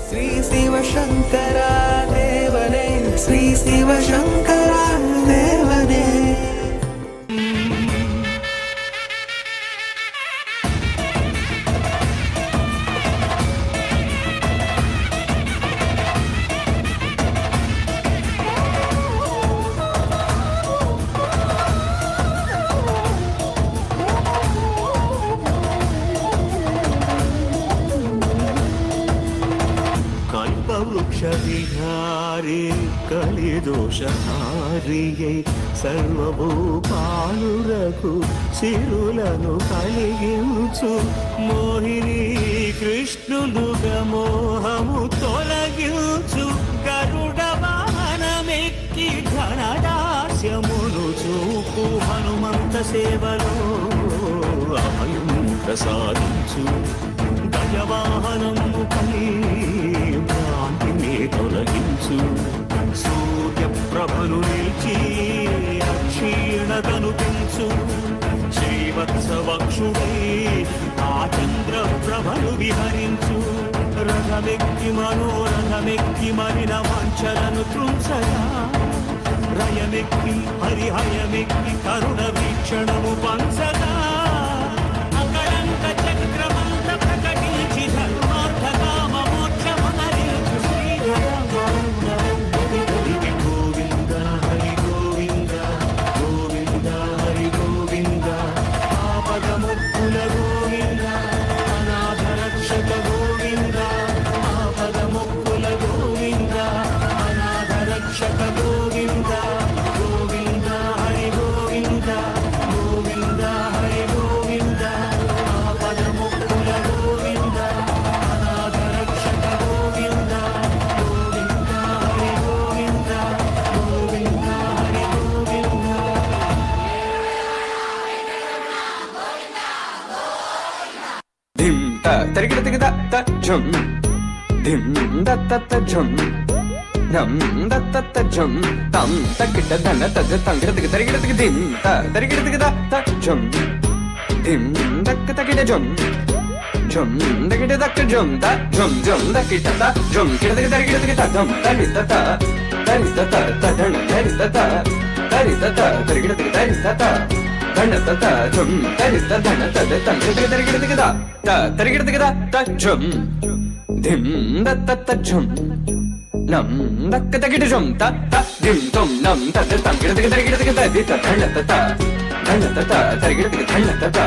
ஸ்ரீ சிவசங்கரா தேவனே, ஸ்ரீ சிவசங்கரா தேவனே. వృక్షవిహారి కలిదోషహారియై సర్వభూపాలురకు సిరులను కలిగించు మోహిని కృష్ణులుగా మోహము తొలగించు గరుడ వాహనమెక్కి ఘనదాస్యమును చూపు హనుమంత సేవలో అభయం ప్రసాదించు గజవాహనము కలి భ్రాంతిని తొలగించు సూర్య ప్రభను నిలిచి అక్షీణతను పెంచు శ్రీవత్సవక్షుడై ఆ చంద్ర ప్రభను విహరించు రథమెక్కి మనోరథమెక్కి మరిన వాంఛలను త్రుంచగా రయమెక్కి హరిహయమెక్కి కరుణ వీక్షణము పంచగా అకళంక చక్రమంత ప్రకటించి ధర్మార్థ కామ మోక్షమునరించు శ్రీధర గోవింద హరి గోవింద గోవింద హరి గోవింద ఆపదముక్కుల గోవింద అనాథ రక్షక గోవింద ఆపదముక్కుల గోవింద అనాథ రక్షక గోవింద గోవింద హరి గోవింద గోవింద హరి గోవింద ఆపదముక్కుల గోవింద అనాథ రక్షక గోవింద గోవింద హరి గోవింద గోవింద హరి గోవింద. ధిం త తరిగిడ తిగద త ఝం ధిం ద త త ఝం నం ద త త ఝం తం తకిట ధన తజ తంగిడ తిగ తరిగిడ తిగ ధిం త తరిగిడ తిగద త ఝం ధిం దక్క తకిట ఝం ఝం దకిట దక్క ఝం త ఝం ఝం దకిట త ఝం కిడ తిగ తరిగిడ తిగ త ఝం తరి త త తరి త త తధణ తరి త త తరి త త తరిగిడ తిగ తరి త త ధన త త ఝం తరి త ధన తజ తంగిడ తిగ తరిగిడ తిగ త త తరిగిడ తిగ త ఝం ధిం ద త త ఝం నం దక్క తకిట ఝం త త ధిం తం నం తజ తంగిడ తిగ తరిగిడ తిగ త ది త ధన త త ధన త త తరిగిడ తిగ ధన త త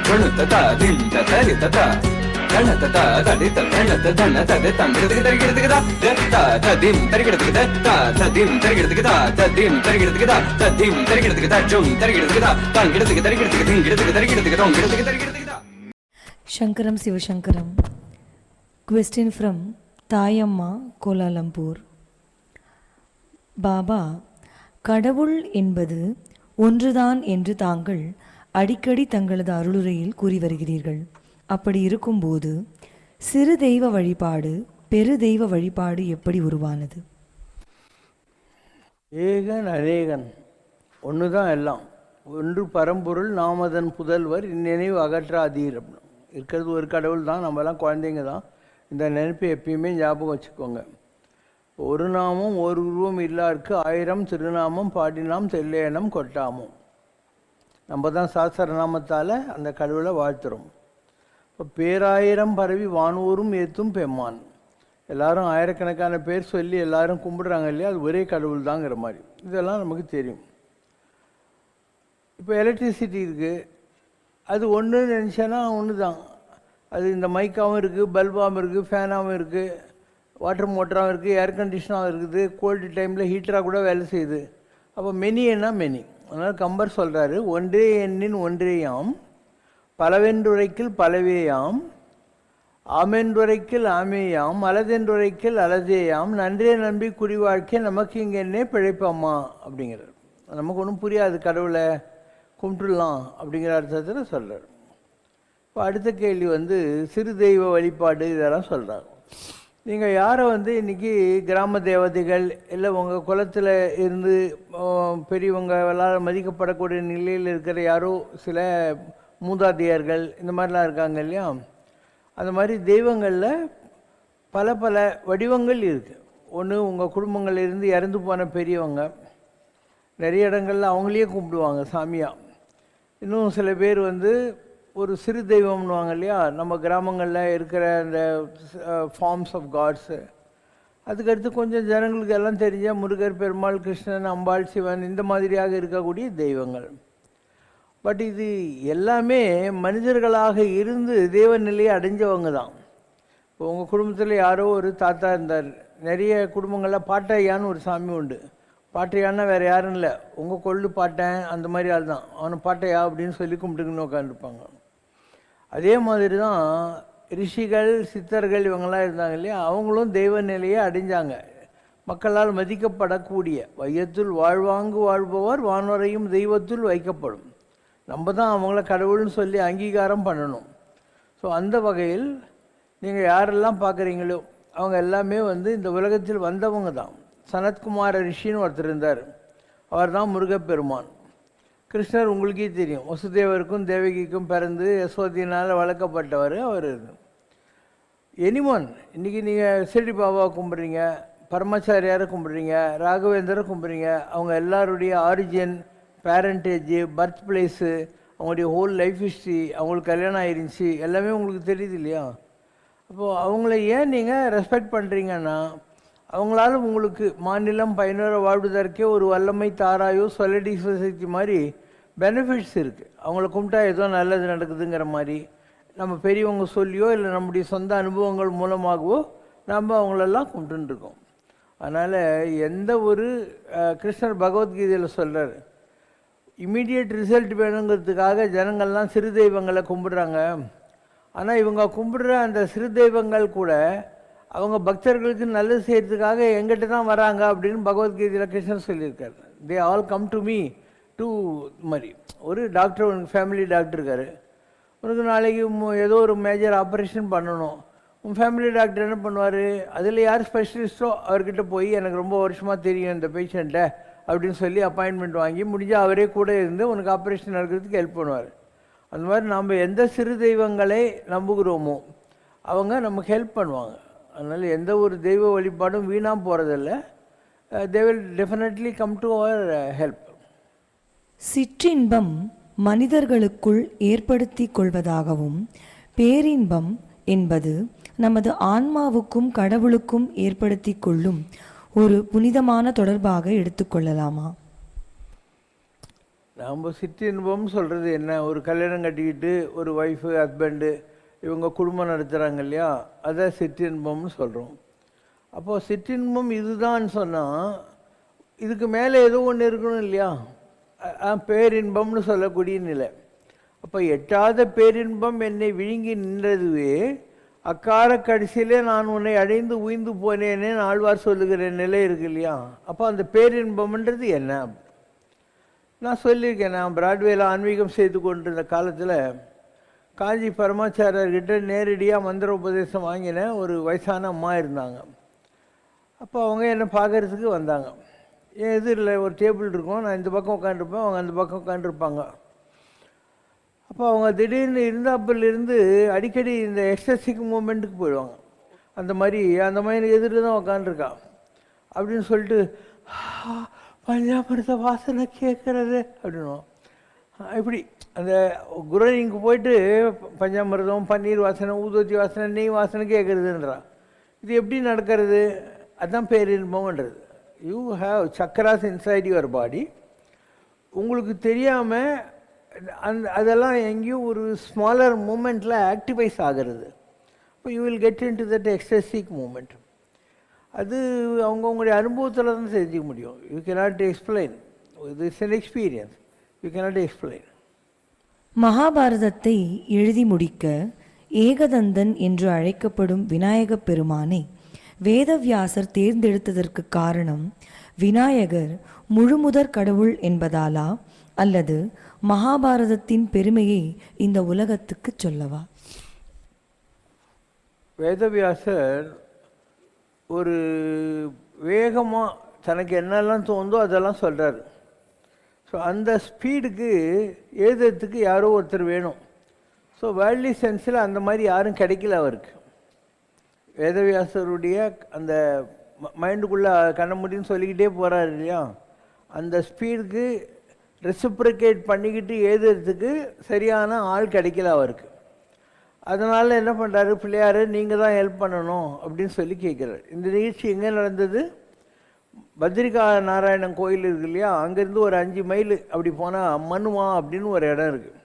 ధన త త ధిం త తరి త త ధన త త తడి త ధన త ధన త ది తంగిడ తిగ తరిగిడ తిగ త త త ధిం తరిగిడ తిగ త త ధిం తరిగిడ తిగ త త ధిం తరిగిడ తిగ త త ధిం తరిగిడ తిగ త ఝం తరిగిడ తిగ త తంగిడ తిగ తరిగిడ తిగ ధింగిడ తిగ తరిగిడ తిగ తొంగిడ తిగ తరిగిడ తిగ త. Shankaram Sivashankaram. Question from Tayamma, Kuala Lumpur. Baba, கடவுள் என்பது ஒன்றுதான் என்று தாங்கள் அடிக்கடி தங்களது அருளுரையில் கூறி வருகிறீர்கள். அப்படி இருக்கும்போது சிறு தெய்வ வழிபாடு பெரு தெய்வ வழிபாடு எப்படி உருவானது? ஏகன் அநேகன் ஒன்று தான் எல்லாம். ஒன்று பரம்பொருள், நாமதன் புதல்வர், இந்நினைவு அகற்றாதீர். இருக்கிறது ஒரு கடவுள் தான், நம்மலாம் குழந்தைங்க தான். இந்த நினைப்பை எப்பயுமே ஞாபகம் வச்சுக்கோங்க. ஒரு நாமம் ஒரு உருவம் இல்லாருக்கு 1000 திருநாமம் பாடினாம் தெல்லேனம் கொட்டாமும். நம்ம தான் சாஸ்திர நாமத்தால் அந்த கடவுளை வாழ்த்துறோம். இப்போ பேராயிரம் பரவி வானூரும் ஏற்றும் பெம்மான். எல்லாரும் ஆயிரக்கணக்கான பேர் சொல்லி எல்லாரும் கும்பிடுறாங்க இல்லையா, அது ஒரே கடவுள் தாங்கிற மாதிரி இதெல்லாம் நமக்கு தெரியும். இப்போ எலக்ட்ரிசிட்டி இருக்குது, அது ஒன்று நினச்சேன்னா ஒன்று தான். அது இந்த மைக்காகவும் இருக்குது, பல்பாகவும் இருக்குது, ஃபேனாகவும் இருக்குது, வாட்டர் மோட்டராகவும் இருக்குது, ஏர் கண்டிஷனாகவும் இருக்குது, கோல்டு டைமில் ஹீட்டராக கூட வேலை செய்யுது. அப்போ மெனி என்ன மெனி. அதனால் கம்பர் சொல்கிறாரு, ஒன்றே எண்ணின் ஒன்றேயாம், பலவென்றுரைக்கில் பலவேயாம், ஆமென்றுரைக்கில் ஆமேயாம், அலதென்றுரைக்கில் அலதேயாம், நன்றே நம்பி குடி வாழ்க்கை நமக்கு இங்கே என்ன பிழைப்பம்மா அப்படிங்கிறார். நமக்கு ஒன்றும் புரியாது, கடவுளை கும்பிட்டுடலாம் அப்படிங்கிற அர்த்தத்தில் சொல்கிறார். இப்போ அடுத்த கேள்வி சிறு தெய்வ வழிபாடு இதெல்லாம் சொல்கிறாங்க. நீங்கள் யாரை இன்றைக்கி கிராம தேவதைகள் இல்லை உங்கள் குலத்தில் இருந்து பெரியவங்க எல்லாரும் மதிக்கப்படக்கூடிய நிலையில் இருக்கிற யாரோ சில மூதாதையர்கள் இந்த மாதிரிலாம் இருக்காங்க இல்லையா, அந்த மாதிரி தெய்வங்களில் பல பல வடிவங்கள் இருக்குது. ஒன்று உங்கள் குடும்பங்கள்ல இருந்து இறந்து போன பெரியவங்க, நிறைய இடங்கள்ல அவங்களையே கும்பிடுவாங்க சாமியாக. இன்னும் சில பேர் வந்து ஒரு சிறு தெய்வம்னுவாங்க இல்லையா, நம்ம கிராமங்களில் இருக்கிற அந்த ஃபார்ம்ஸ் ஆஃப் காட்ஸு. அதுக்கடுத்து கொஞ்சம் ஜனங்களுக்கு எல்லாம் தெரிஞ்ச முருகர், பெருமாள், கிருஷ்ணன், அம்பாள், சிவன் இந்த மாதிரியாக இருக்கக்கூடிய தெய்வங்கள். பட் இது எல்லாமே மனிதர்களாக இருந்து தெய்வ நிலையை அடைஞ்சவங்க தான். இப்போ உங்கள் குடும்பத்தில் யாரோ ஒரு தாத்தா இருந்தார். நிறைய குடும்பங்களில் பாட்டையான்னு ஒரு சாமி உண்டு. பாட்டையான்னா வேறு யாரும் இல்லை, உங்கள் கொள்ளு பாட்டன் அந்த மாதிரி ஆள் தான். அவனை பாட்டையா அப்படின்னு சொல்லி கும்பிட்டுக்குன்னு உட்காந்துருப்பாங்க. அதே மாதிரி தான் ரிஷிகள், சித்தர்கள் இவங்கெல்லாம் இருந்தாங்க இல்லையா, அவங்களும் தெய்வ நிலையை அடைஞ்சாங்க. மக்களால் மதிக்கப்படக்கூடிய வையத்துள் வாழ்வாங்கு வாழ்பவர் வானோரையும் தெய்வத்துள் வைக்கப்படும். நம்ம தான் அவங்கள கடவுள்னு சொல்லி அங்கீகாரம் பண்ணணும். ஸோ அந்த வகையில் நீங்கள் யாரெல்லாம் பார்க்குறீங்களோ அவங்க எல்லாமே வந்து இந்த உலகத்தில் வந்தவங்க தான். சனத்குமார ரிஷின்னு ஒருத்தர் இருந்தார், அவர் தான் முருகப்பெருமான். கிருஷ்ணர் உங்களுக்கே தெரியும், வசுதேவருக்கும் தேவகிக்கும் பிறந்து யசோதினால் வளர்க்கப்பட்டவர் அவர். எனிமோன் இன்றைக்கி நீங்கள் ஷிரடி பாபாவை கும்பிட்றீங்க, பரமாச்சாரியாரை கும்பிட்றீங்க, ராகவேந்தரை கும்பிட்றீங்க, அவங்க எல்லாருடைய ஆரிஜின், பேரண்டேஜ், பர்த் பிளேஸு, அவங்களுடைய ஹோல் லைஃப் ஹிஸ்ட்ரி, அவங்களுக்கு கல்யாணம் ஆயிருந்துச்சு எல்லாமே உங்களுக்கு தெரியுது இல்லையா. அப்போது அவங்கள ஏன் நீங்கள் ரெஸ்பெக்ட் பண்ணுறீங்கன்னா, அவங்களால உங்களுக்கு மாநிலம் பயனுற வாழ்வதற்கே ஒரு வல்லமை தாராயோ சொலடி சொசைட்டி மாதிரி பெனிஃபிட்ஸ் இருக்குது. அவங்கள கும்பிட்டா ஏதோ நல்லது நடக்குதுங்கிற மாதிரி நம்ம பெரியவங்க சொல்லியோ இல்லை நம்முடைய சொந்த அனுபவங்கள் மூலமாகவோ நம்ம அவங்களெல்லாம் கும்பிட்டுருக்கோம். அதனால் எந்த ஒரு கிருஷ்ணர் பகவத்கீதையில் சொல்கிறார், இமீடியட் ரிசல்ட் வேணுங்கிறதுக்காக ஜனங்கள்லாம் சிறு தெய்வங்களை கும்பிடுறாங்க. ஆனால் இவங்க கும்பிடுற அந்த சிறு தெய்வங்கள் கூட அவங்க பக்தர்களுக்கு நல்லது செய்கிறதுக்காக எங்கிட்ட தான் வராங்க அப்படின்னு பகவத்கீதையில் கிருஷ்ணர் சொல்லியிருக்காரு. They all come to me to மாதிரி. ஒரு டாக்டர், உனக்கு ஃபேமிலி டாக்டர் இருக்கார், உனக்கு நாளைக்கு ஏதோ ஒரு மேஜர் ஆப்ரேஷன் பண்ணணும். உன் ஃபேமிலி டாக்டர் என்ன பண்ணுவார், அதில் யார் ஸ்பெஷலிஸ்ட்டோ அவர்கிட்ட போய் எனக்கு ரொம்ப வருஷமாக தெரியும் இந்த பேஷண்ட்டை அப்படின்னு சொல்லி அப்பாயின்மெண்ட் வாங்கி முடிஞ்சால் அவரே கூட இருந்து உனக்கு ஆப்ரேஷன் நடக்கிறதுக்கு ஹெல்ப் பண்ணுவார். அந்த மாதிரி நம்ம எந்த சிறு தெய்வங்களை நம்புகிறோமோ அவங்க நமக்கு ஹெல்ப் பண்ணுவாங்க. அதனால் எந்த ஒரு தெய்வ வழிபாடும் வீணாக போகிறதில்ல. They will definitely come to our help. சிற்றின்பம் மனிதர்களுக்குள் ஏற்படுத்தி கொள்வதாகவும், பேரின்பம் என்பது நமது ஆன்மாவுக்கும் கடவுளுக்கும் ஏற்படுத்தி கொள்ளும் ஒரு புனிதமான தொடர்பாக எடுத்துக்கொள்ளலாமா? நாம் சிற்றின்பம்னு சொல்கிறது என்ன, ஒரு கல்யாணம் கட்டிக்கிட்டு ஒரு ஒய்ஃபு, ஹஸ்பண்டு இவங்க குடும்பம் நடத்துகிறாங்க இல்லையா, அதான் சிற்றின்பம்னு சொல்கிறோம். அப்போது சிற்றின்பம் இதுதான் சொன்னால் இதுக்கு மேலே ஏதோ ஒன்று இருக்கணும் இல்லையா, பேரின்பம்னு சொல்லக்கூடிய நிலை. அப்போ எட்டாத பேரின்பம் என்னை விழுங்கி நின்றதுவே அக்கார கடைசியிலே நான் உன்னை அடைந்து உய்ந்து போனேனே ஆழ்வார் சொல்லுகிற நிலை இருக்கு இல்லையா. அப்போ அந்த பேரின்பம்ன்றது என்ன நான் சொல்லியிருக்கேன். நான் பிராட்வேல ஆன்மீகம் செய்து கொண்டிருந்த காலத்தில் காஞ்சி பரமாச்சாரியர்கிட்ட நேரடியாக மந்திர உபதேசம் வாங்கின ஒரு வயசான அம்மா இருந்தாங்க. அப்போ அவங்க என்னை பார்க்கறதுக்கு வந்தாங்க. என் எதிரில் ஒரு டேபிள் இருக்கும், நான் இந்த பக்கம் உட்காந்துருப்பேன், அவங்க அந்த பக்கம் உட்காந்துருப்பாங்க. அப்போ அவங்க திடீர்னு இருந்தாப்பிலிருந்து அடிக்கடி இந்த எக்ஸசிக் மூமெண்ட்டுக்கு போயிடுவாங்க. அந்த மாதிரி எதிரில் தான் உட்காந்துருக்கா அப்படின்னு சொல்லிட்டு பஞ்சாமிரத வாசனை கேட்குறது அப்படின்னுவோம். இப்படி அந்த குருனிக்கு போயிட்டு பஞ்சாமிரதம், பன்னீர் வாசனை, ஊதுவத்தி வாசனை, நெய் வாசனை கேட்குறதுன்றா. இது எப்படி நடக்கிறது? அதுதான் பேரின்பம்ன்றது. You have chakras inside your body. உங்களுக்கு தெரியாமல் அதெல்லாம் எங்கேயும் ஒரு ஸ்மாலர் மூமெண்ட்டில் ஆக்டிவைஸ் ஆகிறது. இப்போ you will get into that ecstatic moment. அது அவங்கவுங்களுடைய அனுபவத்தில் தான் தெரிஞ்சிக்க முடியும். You cannot explain. இது is an experience. You cannot explain. மகாபாரதத்தை எழுதி முடிக்க ஏகதந்தன் என்று அழைக்கப்படும் விநாயகப் பெருமானை வேதவியாசர் தேர்ந்தெடுத்ததற்கு காரணம் விநாயகர் முழுமுதற் கடவுள் என்பதாலா, அல்லது மகாபாரதத்தின் பெருமையை இந்த உலகத்துக்கு சொல்லவா? வேதவியாசர் ஒரு வேகமாக தனக்கு என்னெல்லாம் தோணுதோ அதெல்லாம் சொல்கிறார். ஸோ அந்த ஸ்பீடுக்கு எழுதுறதுக்கு யாரோ ஒருத்தர் வேணும். ஸோ வேர்ல்ட்லி சென்ஸில் அந்த மாதிரி யாரும் கிடைக்கல அவருக்கு. வேதவியாசருடைய அந்த மைண்டுக்குள்ளே கண்ண முடின்னு சொல்லிக்கிட்டே போகிறாரு இல்லையா, அந்த ஸ்பீடுக்கு ரெசிப்ரிகேட் பண்ணிக்கிட்டு எழுதுறதுக்கு சரியான ஆள் கிடைக்கல அவருக்கு. அதனால் என்ன பண்ணுறாரு பிள்ளையார், நீங்கள் தான் ஹெல்ப் பண்ணணும் அப்படின்னு சொல்லி கேட்குறாரு. இந்த நிகழ்ச்சி எங்கே நடந்தது? பத்ரிகா நாராயணன் கோயில் இருக்கு இல்லையா, அங்கேருந்து ஒரு 5 மைல் அப்படி போனால் மன்வா அப்படின்னு ஒரு இடம் இருக்குது.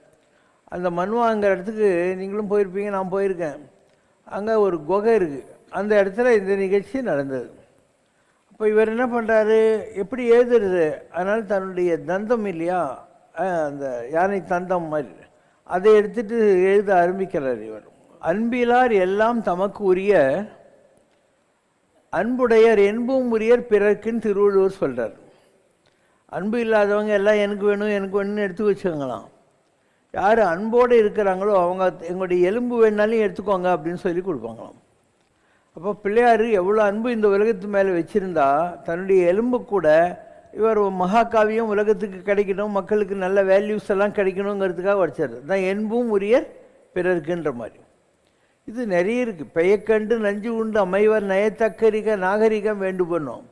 அந்த மன்வாங்கிற இடத்துக்கு நீங்களும் போயிருப்பீங்க, நான் போயிருக்கேன். அங்கே ஒரு குகை இருக்குது, அந்த இடத்துல இந்த நிகழ்ச்சி நடந்தது. அப்போ இவர் என்ன பண்ணுறாரு, எப்படி எழுதுறது, அதனால் தன்னுடைய தந்தம் இல்லையா, அந்த யானை தந்தம் மாதிரி அதை எடுத்துகிட்டு எழுத ஆரம்பிக்கிறார் இவர். அன்பிலார் எல்லாம் தமக்கு உரிய அன்புடையர் என்பும் உரியர் பிறர்க்குன்னு திருவள்ளுவர் சொல்கிறார். அன்பு இல்லாதவங்க எல்லாம் எனக்கு வேணும் எனக்கு வேணும்னு எடுத்து வச்சுக்கோங்களாம். யார் அன்போடு இருக்கிறாங்களோ அவங்க எங்களுடைய எலும்பு வேணாலும் எடுத்துக்கோங்க அப்படின்னு சொல்லி கொடுப்பாங்களாம். அப்போ பிள்ளையார் எவ்வளோ அன்பு இந்த உலகத்து மேலே வச்சுருந்தா தன்னுடைய எலும்பு கூட இவர் மகாகாவியம் உலகத்துக்கு கிடைக்கணும், மக்களுக்கு நல்ல வேல்யூஸ் எல்லாம் கிடைக்கணுங்கிறதுக்காக வச்சார். தான் என்பும் உரியர் பிறர்க்குன்ற மாதிரி. இது நிறைய இருக்குது. பெயக்கண்டு நஞ்சு உண்டு அமைவர் நயத்தக்கரிக நாகரிகம் வேண்டு பண்ணோம்.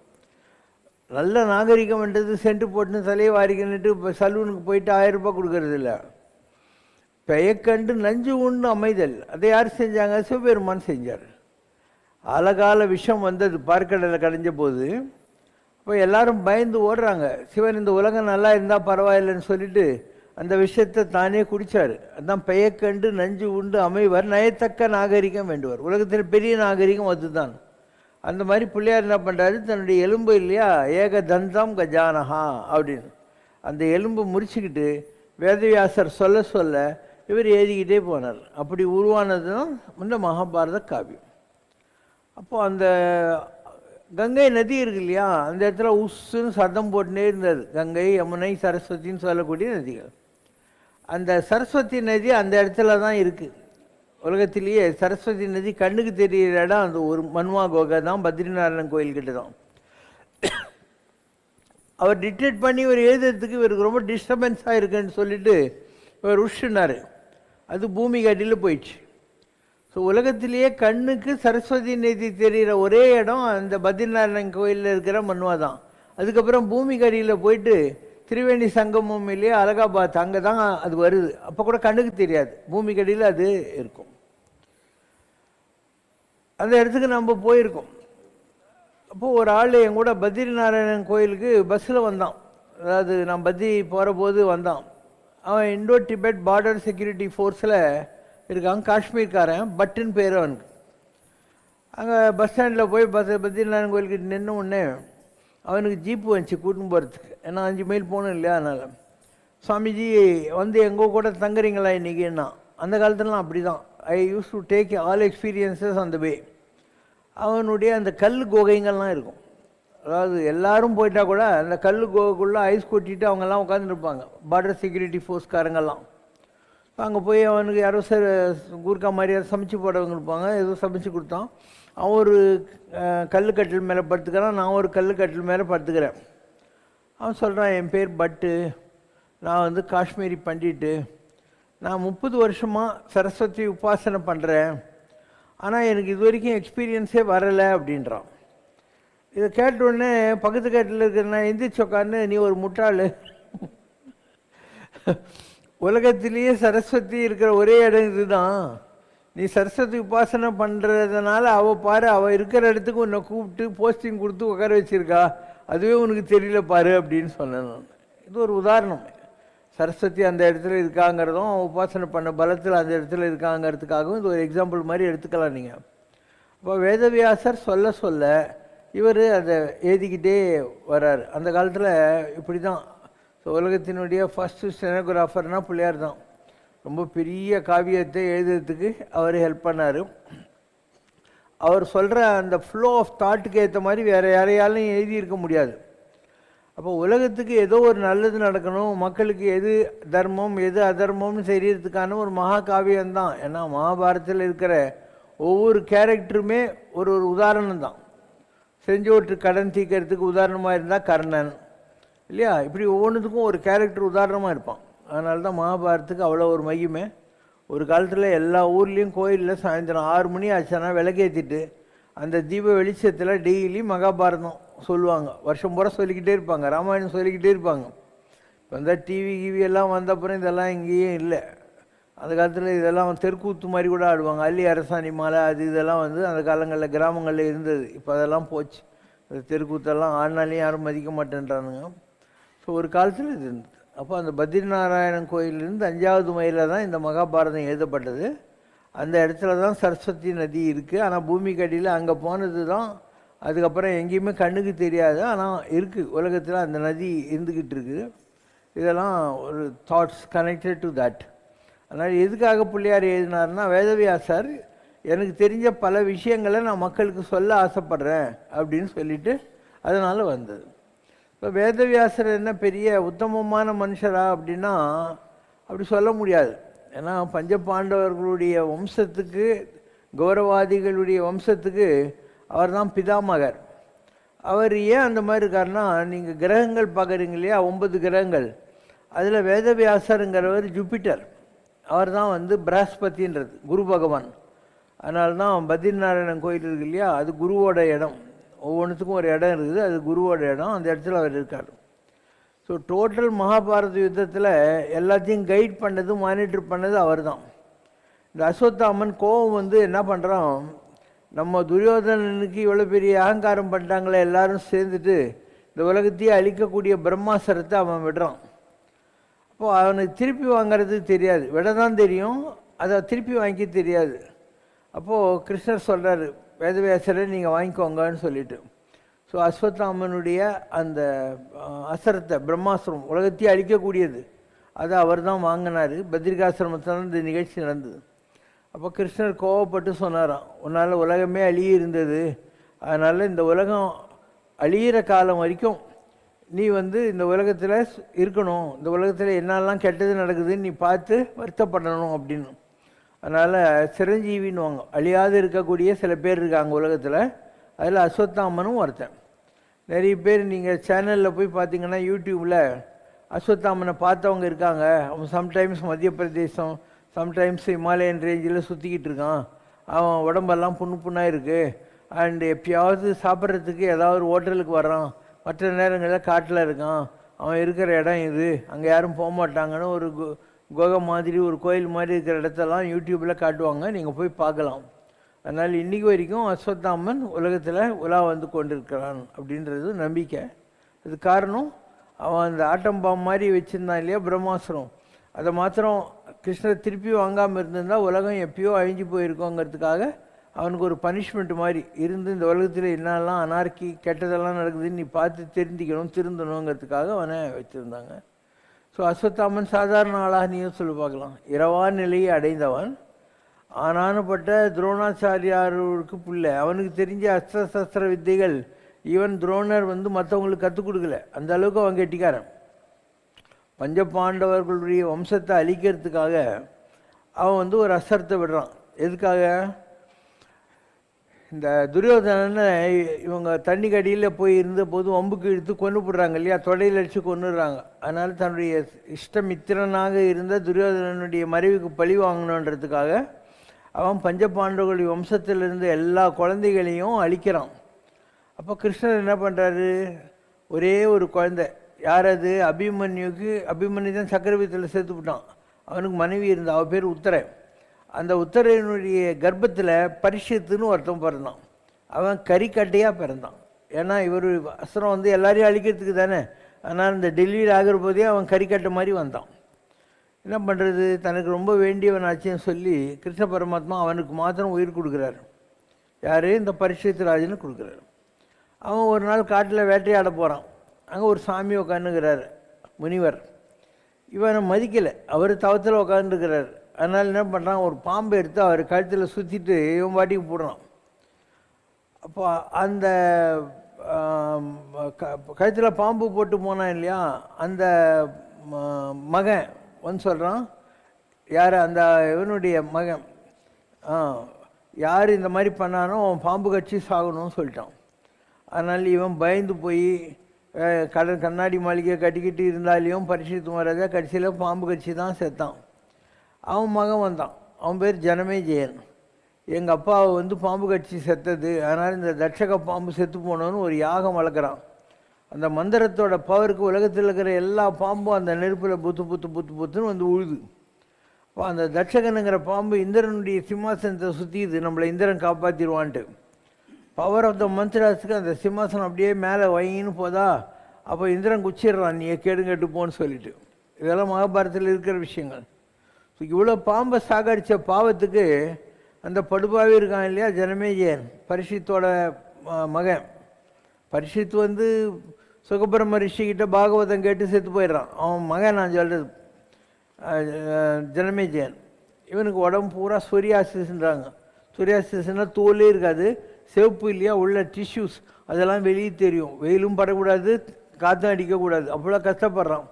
நல்ல நாகரிகம்ன்றது சென்ட்டு போட்டுன்னு தலையை வாரிக்கிட்டு இப்போ சலூனுக்கு போயிட்டு 1000 ரூபாய் கொடுக்கறது இல்லை. பெயக்கண்டு நஞ்சு உண்டு அமைதல், அதை யார் செஞ்சாங்க? சிவபெருமான் செஞ்சார். அழகால விஷம் வந்தது பார்க்கடலை கடைஞ்ச போது. இப்போ எல்லாரும் பயந்து ஓடுறாங்க. சிவன் இந்த உலகம் நல்லா இருந்தால் பரவாயில்லைன்னு சொல்லிட்டு அந்த விஷயத்தை தானே குடித்தார். அதுதான் பெயக்கண்டு நஞ்சு உண்டு அமைவர் நயத்தக்க நாகரிகம் வேண்டுவார். உலகத்தில் பெரிய நாகரிகம் அதுதான். அந்த மாதிரி பிள்ளையார் என்ன பண்ணுறாரு, தன்னுடைய எலும்பு இல்லையா, ஏக தந்தம் கஜானஹா அப்படின்னு அந்த எலும்பு முறிச்சுக்கிட்டு வேதவியாசர் சொல்ல சொல்ல இவர் எழுதிக்கிட்டே போனார். அப்படி உருவானது தான் இந்த மகாபாரத காவியம். அப்போது அந்த கங்கை நதி இருக்கு இல்லையா, அந்த இடத்துல உஸ்ஸுன்னு சத்தம் போட்டுனே இருந்தது. கங்கை யமுனை சரஸ்வதின்னு சொல்லக்கூடிய நதிகள். அந்த சரஸ்வதி நதி அந்த இடத்துல தான் இருக்குது. உலகத்திலேயே சரஸ்வதி நதி கண்ணுக்கு தெரிகிற இடம் அந்த ஒரு மன்வா கோகை தான், பத்ரிநாராயணன் கோயில்கிட்ட தான். அவர் டிக்டேட் பண்ணி இவர் எழுதுறதுக்கு இவருக்கு ரொம்ப டிஸ்டர்பன்ஸாக இருக்குன்னு சொல்லிட்டு இவர் உஷ்னார். அது பூமிக்கு அடியில் போயிடுச்சு. ஸோ உலகத்திலேயே கண்ணுக்கு சரஸ்வதி நதி தெரிகிற ஒரே இடம் அந்த பத்ரிநாராயணன் கோயிலில் இருக்கிற மன்வா தான். அதுக்கப்புறம் பூமிக்கு அடியில் போயிட்டு திரிவேணி சங்கமம் இல்லையே அலகாபாத், அங்கே தான் அது வருது. அப்போ கூட கண்ணுக்கு தெரியாது, பூமிக்கு அடியில் அது இருக்கும். அந்த இடத்துக்கு நம்ம போயிருக்கோம். அப்போது ஒரு ஆள் என் கூட பத்ரிநாராயணன் கோயிலுக்கு பஸ்ஸில் வந்தான். அதாவது நான் பத்ரி போகிற போது வந்தான். அவன் இண்டோ டிபெட் பார்டர் செக்யூரிட்டி ஃபோர்ஸில் இருக்காங்க, காஷ்மீர்காரன், பட்டுன்னு பேர் அவனுக்கு. அங்கே பஸ் ஸ்டாண்டில் போய் பத்ரிநாராயணன் கோயிலுக்கு நின்று உடனே அவனுக்கு ஜீப்பு வந்துச்சு கூட்டின்னு போகிறதுக்கு. ஏன்னா 5 மைல் போகணும் இல்லையா, அதனால். சுவாமிஜி வந்து எங்கள் கூட தங்குறீங்களா இன்றைக்கின்னா? அந்த காலத்துலலாம் அப்படி தான். I use to take all experiences அந்த வே. அவனுடைய அந்த கல் குகைங்கள்லாம் இருக்கும். அதாவது எல்லாரும் போயிட்டா கூட அந்த கல் குகைக்குள்ளே ஐஸ் கொட்டிட்டு அவங்கெல்லாம் உட்காந்துருப்பாங்க, பார்டர் செக்யூரிட்டி ஃபோர்ஸ்காரங்கெல்லாம். அங்கே போய் அவனுக்கு யாரோ கூர்க்கா மாதிரி யாரும் சமைச்சு போடவங்க இருப்பாங்க, ஏதோ சமைச்சு கொடுத்தான். அவன் ஒரு கல்லுக்கட்டில் மேலே படுத்துக்கிறான், நான் ஒரு கல்லுக்கட்டில் மேலே படுத்துக்கிறேன். அவன் சொல்கிறான், என் பேர் பட்டு, நான் வந்து காஷ்மீரி பண்டிட்டு, நான் 30 வருஷமாக சரஸ்வதி உபாசனை பண்ணுறேன், ஆனால் எனக்கு இது வரைக்கும் எக்ஸ்பீரியன்ஸே வரலை அப்படின்றான். இதை கேட்டவுடனே பக்கத்து கட்டில் இருக்கிற எந்திரிச்சு உட்காந்து, நீ ஒரு முட்டாள், உலகத்திலேயே சரஸ்வதி இருக்கிற ஒரே இடம் இதுதான், நீ சரஸ்வதி உபாசனை பண்ணுறதுனால அவள் பாரு, அவள் இருக்கிற இடத்துக்கு உன்னை கூப்பிட்டு போஸ்டிங் கொடுத்து உட்கார வச்சிருக்கா, அதுவே உனக்கு தெரியல பாரு அப்படின்னு சொன்னேன் நான். இது ஒரு உதாரணம். சரஸ்வதி அந்த இடத்துல இருக்காங்கிறதும் உபாசனை பண்ண பலத்தில் அந்த இடத்துல இருக்காங்கிறதுக்காகவும் இது ஒரு எக்ஸாம்பிள் மாதிரி எடுத்துக்கலாம் நீங்கள். அப்போ வேதவியாசர் சொல்ல சொல்ல இவர் அதை எழுதிக்கிட்டே வர்றார். அந்த காலத்தில் இப்படி தான். ஸோ உலகத்தினுடைய ஃபஸ்ட்டு ஸ்டெனோகிராஃபர்னால் பிள்ளையார் தான். ரொம்ப பெரிய காவியத்தை எழுதுறதுக்கு அவர் ஹெல்ப் பண்ணார். அவர் சொல்கிற அந்த ஃப்ளோ ஆஃப் தாட்டுக்கு ஏற்ற மாதிரி வேறு யாரையாலும் எழுதியிருக்க முடியாது. அப்போ உலகத்துக்கு ஏதோ ஒரு நல்லது நடக்கணும், மக்களுக்கு எது தர்மம் எது அதர்மம்னு தெரியறதுக்கான ஒரு மகாகாவியம்தான். ஏன்னா மகாபாரதத்தில் இருக்கிற ஒவ்வொரு கேரக்டருமே ஒரு ஒரு உதாரணம் தான். செஞ்சோற்று கடன் தீர்க்கறதுக்கு உதாரணமாக இருந்தால் கர்ணன் இல்லையா, இப்படி ஒவ்வொன்றுத்துக்கும் ஒரு கேரக்டர் உதாரணமாக இருப்பான். அதனால தான் மகாபாரதத்துக்கு அவ்வளோ ஒரு மகிமை. ஒரு காலத்தில் எல்லா ஊர்லேயும் கோயிலில் சாயந்தரம் 6 மணி ஆச்சுன்னா விளக்கேற்றிட்டு அந்த தீப வெளிச்சத்தில் டெய்லி மகாபாரதம் சொல்லுவாங்க. வருஷம் பூரா சொல்லிக்கிட்டே இருப்பாங்க, ராமாயணம் சொல்லிக்கிட்டே இருப்பாங்க. இப்போ இந்த டிவி கிவி எல்லாம் வந்த அப்புறம் இதெல்லாம் இங்கேயும் இல்லை. அந்த காலத்தில் இதெல்லாம் தெருக்கூத்து மாதிரி கூட ஆடுவாங்க. அள்ளி அரசாணி மாலை அது இதெல்லாம் வந்து அந்த காலங்களில் கிராமங்களில் இருந்தது. இப்போ அதெல்லாம் போச்சு. அந்த தெருக்கூத்தெல்லாம் ஆடினாலையும் யாரும் மதிக்க மாட்டேன்றானுங்க. ஸோ ஒரு காலத்தில் இது இருந்தது. அப்போ அந்த பத்ரிநாராயணன் கோயிலிருந்து 5வது மைலில் தான் இந்த மகாபாரதம் எழுதப்பட்டது. அந்த இடத்துல தான் சரஸ்வதி நதி இருக்குது. ஆனால் பூமிக்கு அடியில் அங்கே போனது தான். அதுக்கப்புறம் எங்கேயுமே கண்ணுக்கு தெரியாது, ஆனால் இருக்குது உலகத்தில் அந்த நதி இருந்துக்கிட்டு இருக்குது. இதெல்லாம் ஒரு தாட்ஸ் கனெக்டட் டு தட். அதனால் எதுக்காக பிள்ளையார் எழுதினார்னா, வேதவியாசர் எனக்கு தெரிஞ்ச பல விஷயங்களை நான் மக்களுக்கு சொல்ல ஆசைப்படுறேன் அப்படின்னு சொல்லிட்டு அதனால் வந்தது. இப்போ வேதவியாசர் என்ன பெரிய உத்தமமான மனுஷரா அப்படின்னா அப்படி சொல்ல முடியாது. ஏன்னா பஞ்சபாண்டவர்களுடைய வம்சத்துக்கு, கௌரவாதிகளுடைய வம்சத்துக்கு அவர் தான் பிதாமகர். அவர் ஏன் அந்த மாதிரி இருக்காருன்னா, நீங்கள் கிரகங்கள் பார்க்குறீங்க இல்லையா, 9 கிரகங்கள், அதில் வேதவியாசருங்கிறவர் ஜூபிட்டர். அவர் தான் வந்து பிரகஸ்பதின்றது குரு பகவான். அதனால தான் பத்ரிநாராயணன் கோயில் இருக்கு இல்லையா, அது குருவோட இடம். ஒவ்வொன்றுத்துக்கும் ஒரு இடம் இருக்குது, அது குருவோட இடம். அந்த இடத்துல அவர் இருக்கார். ஸோ டோட்டல் மகாபாரத யுத்தத்தில் எல்லாத்தையும் கைட் பண்ணது, மானிட்டர் பண்ணது அவர் தான். இந்த அஸ்வத்தாமன் கோபம் வந்து என்ன பண்ணுறான், நம்ம துரியோதனனுக்கு இவ்வளோ பெரிய அகங்காரம் பண்ணிட்டாங்களே எல்லாரும் சேர்ந்துட்டு இந்த உலகத்தையே அழிக்கக்கூடிய பிரம்மாஸ்திரத்தை அவன் விடுறான். அப்போது அவனுக்கு திருப்பி வாங்கிறது தெரியாது, விட தான் தெரியும், அதை திருப்பி வாங்கிக்க தெரியாது. அப்போது கிருஷ்ணர் சொல்கிறார், வேதவியாசரை நீங்கள் வாங்கிக்கோங்கன்னு சொல்லிட்டு. ஸோ அஸ்வத்தாமனுடைய அந்த அஸ்திரத்தை, பிரம்மாஸ்திரம், உலகத்தையே அழிக்கக்கூடியது, அதை அவர் தான் வாங்கினார். பத்ரிகாசிரமத்தில் இந்த நிகழ்ச்சி நடந்தது. அப்போ கிருஷ்ணர் கோவப்பட்டு சொன்னாராம், உன்னால் உலகமே அழிய இருந்தது, அதனால் இந்த உலகம் அழியிற காலம் வரைக்கும் நீ வந்து இந்த உலகத்தில் இருக்கணும், இந்த உலகத்தில் என்னெல்லாம் கெட்டது நடக்குதுன்னு நீ பார்த்து வருத்தப்படணும் அப்படின்னு. அதனால் சிரஞ்சீவின்னு அழியாது இருக்கக்கூடிய சில பேர் இருக்காங்க உலகத்தில். அதில் அஸ்வத்தாமனும் ஒருத்தன். நிறைய பேர் நீங்கள் சேனலில் போய் பார்த்தீங்கன்னா யூடியூப்பில் அஸ்வத்தாமனை பார்த்தவங்க இருக்காங்க. அவன் சம்டைம்ஸ் மத்திய பிரதேசம், சம்டைம்ஸ் இமாலயன் ரேஞ்சில் சுற்றிக்கிட்டு இருக்கான். அவன் உடம்பெல்லாம் புண்ணாக இருக்குது. அண்டு எப்பயாவது சாப்பிட்றதுக்கு ஏதாவது ஒரு ஹோட்டலுக்கு வர்றான், மற்ற நேரங்களில் காட்டில் இருக்கான். அவன் இருக்கிற இடம் இது, அங்கே யாரும் போக மாட்டாங்கன்னு ஒரு குகை மாதிரி, ஒரு கோயில் மாதிரி இருக்கிற இடத்தெல்லாம் யூடியூப்பில் காட்டுவாங்க, நீங்கள் போய் பார்க்கலாம். அதனால் இன்றைக்கி வரைக்கும் அஸ்வத்தாமன் உலகத்தில் உலா வந்து கொண்டிருக்கிறான் அப்படின்றது நம்பிக்கை. அது காரணம், அவன் அந்த ஆட்டம் பாம் மாதிரி வச்சுருந்தான் இல்லையா பிரம்மாஸ்திரம், அதை மாத்திரம் கிருஷ்ணர் திருப்பி வாங்காமல் இருந்திருந்தால் உலகம் எப்பயோ அழிஞ்சு போயிருக்கோங்கிறதுக்காக அவனுக்கு ஒரு பனிஷ்மெண்ட் மாதிரி இருந்து இந்த உலகத்தில் என்னெல்லாம் அனார்க்கி கெட்டதெல்லாம் நடக்குதுன்னு நீ பார்த்து தெரிஞ்சுக்கணும், திருந்தணுங்கிறதுக்காக அவனை வச்சுருந்தாங்க. ஸோ அஸ்வத்தாமன் சாதாரண ஆளாக நீயும் சொல்லி பார்க்கலாம். இரவான நிலையை அடைந்தவன், ஆனானப்பட்ட துரோணாச்சாரியாருக்கு பிள்ளை. அவனுக்கு தெரிஞ்ச அஸ்திர சஸ்திர வித்தைகள் ஈவன் துரோணர் வந்து மற்றவங்களுக்கு கற்றுக் கொடுக்கல, அந்த அளவுக்கு அவன் கெட்டிக்காரன். பஞ்சபாண்டவர்களுடைய வம்சத்தை அழிக்கிறதுக்காக அவன் வந்து ஒரு அஸ்திரத்தை விடுறான். எதுக்காக, இந்த துரியோதனனை இவங்க தண்ணி கடியில் போய் இருந்த போது வம்புக்கு இழுத்து கொண்டு போடுறாங்க இல்லையா, தொடையில் அடித்து கொண்டுடுறாங்க. அதனால் தன்னுடைய இஷ்டமித்திரனாக இருந்த துரியோதனனுடைய மறைவுக்கு பழி வாங்கணுன்றதுக்காக அவன் பஞ்சபாண்டவர்களுடைய வம்சத்தில் இருந்த எல்லா குழந்தைகளையும் அழிக்கிறான். அப்போ கிருஷ்ணர் என்ன பண்ணுறாரு, ஒரே ஒரு குழந்தை, யார் அது, அபிமன்யுக்கு. அபிமன்யு தான் சக்கரவர்த்தியில் சேர்த்து விட்டான். அவனுக்கு மனைவி இருந்தா, அவள் பேர் உத்தரை. அந்த உத்தரையினுடைய கர்ப்பத்தில் பரிஷத்துன்னு ஒருத்தன் பிறந்தான். அவன் கறிக்கட்டையாக பிறந்தான். ஏன்னா இவர் அஸ்திரம் வந்து எல்லாரையும் அழிக்கிறதுக்கு தானே. அதனால் இந்த டெல்லியில் ஆகிற போதே அவன் கறிக்கட்டை மாதிரி வந்தான். என்ன பண்ணுறது, தனக்கு ரொம்ப வேண்டியவன் ஆச்சுன்னு சொல்லி கிருஷ்ண பரமாத்மா அவனுக்கு மாத்திரம் உயிர் கொடுக்குறாரு. யார், இந்த பரிஷத்து ராஜன்னு கொடுக்குறாரு. அவன் ஒரு நாள் காட்டில் வேட்டையாட போகிறான். அங்கே ஒரு சாமி உட்காந்துக்கிறார், முனிவர். இவனை மதிக்கலை, அவர் தவத்தில் உட்காந்துருக்கிறார். அதனால் என்ன பண்ணுறான், ஒரு பாம்பை எடுத்து அவர் கழுத்தில் சுற்றிட்டு இவன் பாட்டிக்கு போடுறான். அப்போ அந்த கழுத்தில் பாம்பு போட்டு போனான் இல்லையா, அந்த மகன் வந்து சொல்கிறான், யார், அந்த இவனுடைய மகன், யார் இந்த மாதிரி பண்ணானோ அவன் பாம்பு கட்சி சாகணும்னு சொல்லிட்டான். அதனால் இவன் பயந்து போய் கண்ணாடி மாளிகை கட்டிக்கிட்டு இருந்தாலையும் பரிசுத்த மகாராஜா கடைசியில் பாம்பு கட்சி தான் செத்தான். அவன் மகன் வந்தான், அவன் பேர் ஜனமே ஜெயன். எங்கள் அப்பாவை வந்து பாம்பு கடிச்சு செத்தது, அதனால் இந்த தட்சக பாம்பு செத்து போனோன்னு ஒரு யாகம் வளர்க்குறான். அந்த மந்திரத்தோட பவருக்கு உலகத்தில் இருக்கிற எல்லா பாம்பும் அந்த நெருப்பில் புத்து புத்து புத்து புத்துன்னு வந்து உழுது. அப்போ அந்த தட்சகனுங்கிற பாம்பு இந்திரனுடைய சிம்மாசனத்தை சுற்றிது, நம்மளை இந்திரன் காப்பாற்றிடுவான்ட்டு. பவர் ஆஃப் த மந்த்ராஸுக்கு அந்த சிம்மாசனம் அப்படியே மேலே வையின்னு போதா, அப்போ இந்திரன் குச்சிடுறான், நீ கேட்டு போன்னு சொல்லிட்டு. இதெல்லாம் மகாபாரதத்தில் இருக்கிற விஷயங்கள். ஸோ இவ்வளோ பாம்பை சாகடித்த பாவத்துக்கு அந்த படுபாவே இருக்கான் இல்லையா ஜனமேஜயன், பரிஷித்தோட மகன். பரிஷித் வந்து சுகபிரம ரிஷிக்கிட்ட பாகவதம் கேட்டு செத்து போயிடுறான். அவன் மகன் நான் சொல்கிறது ஜனமேஜயன். இவனுக்கு உடம்பு பூரா சொரியாசிஸ்ன்றாங்க. சொரியாசிஸ்னால் தோலே இருக்காது, சிவப்பு இல்லையா, உள்ள டிஷ்யூஸ் அதெல்லாம் வெளியே தெரியும். வெயிலும் படக்கூடாது, காற்றும் அடிக்கக்கூடாது, அவ்வளோ கஷ்டப்படுறான்.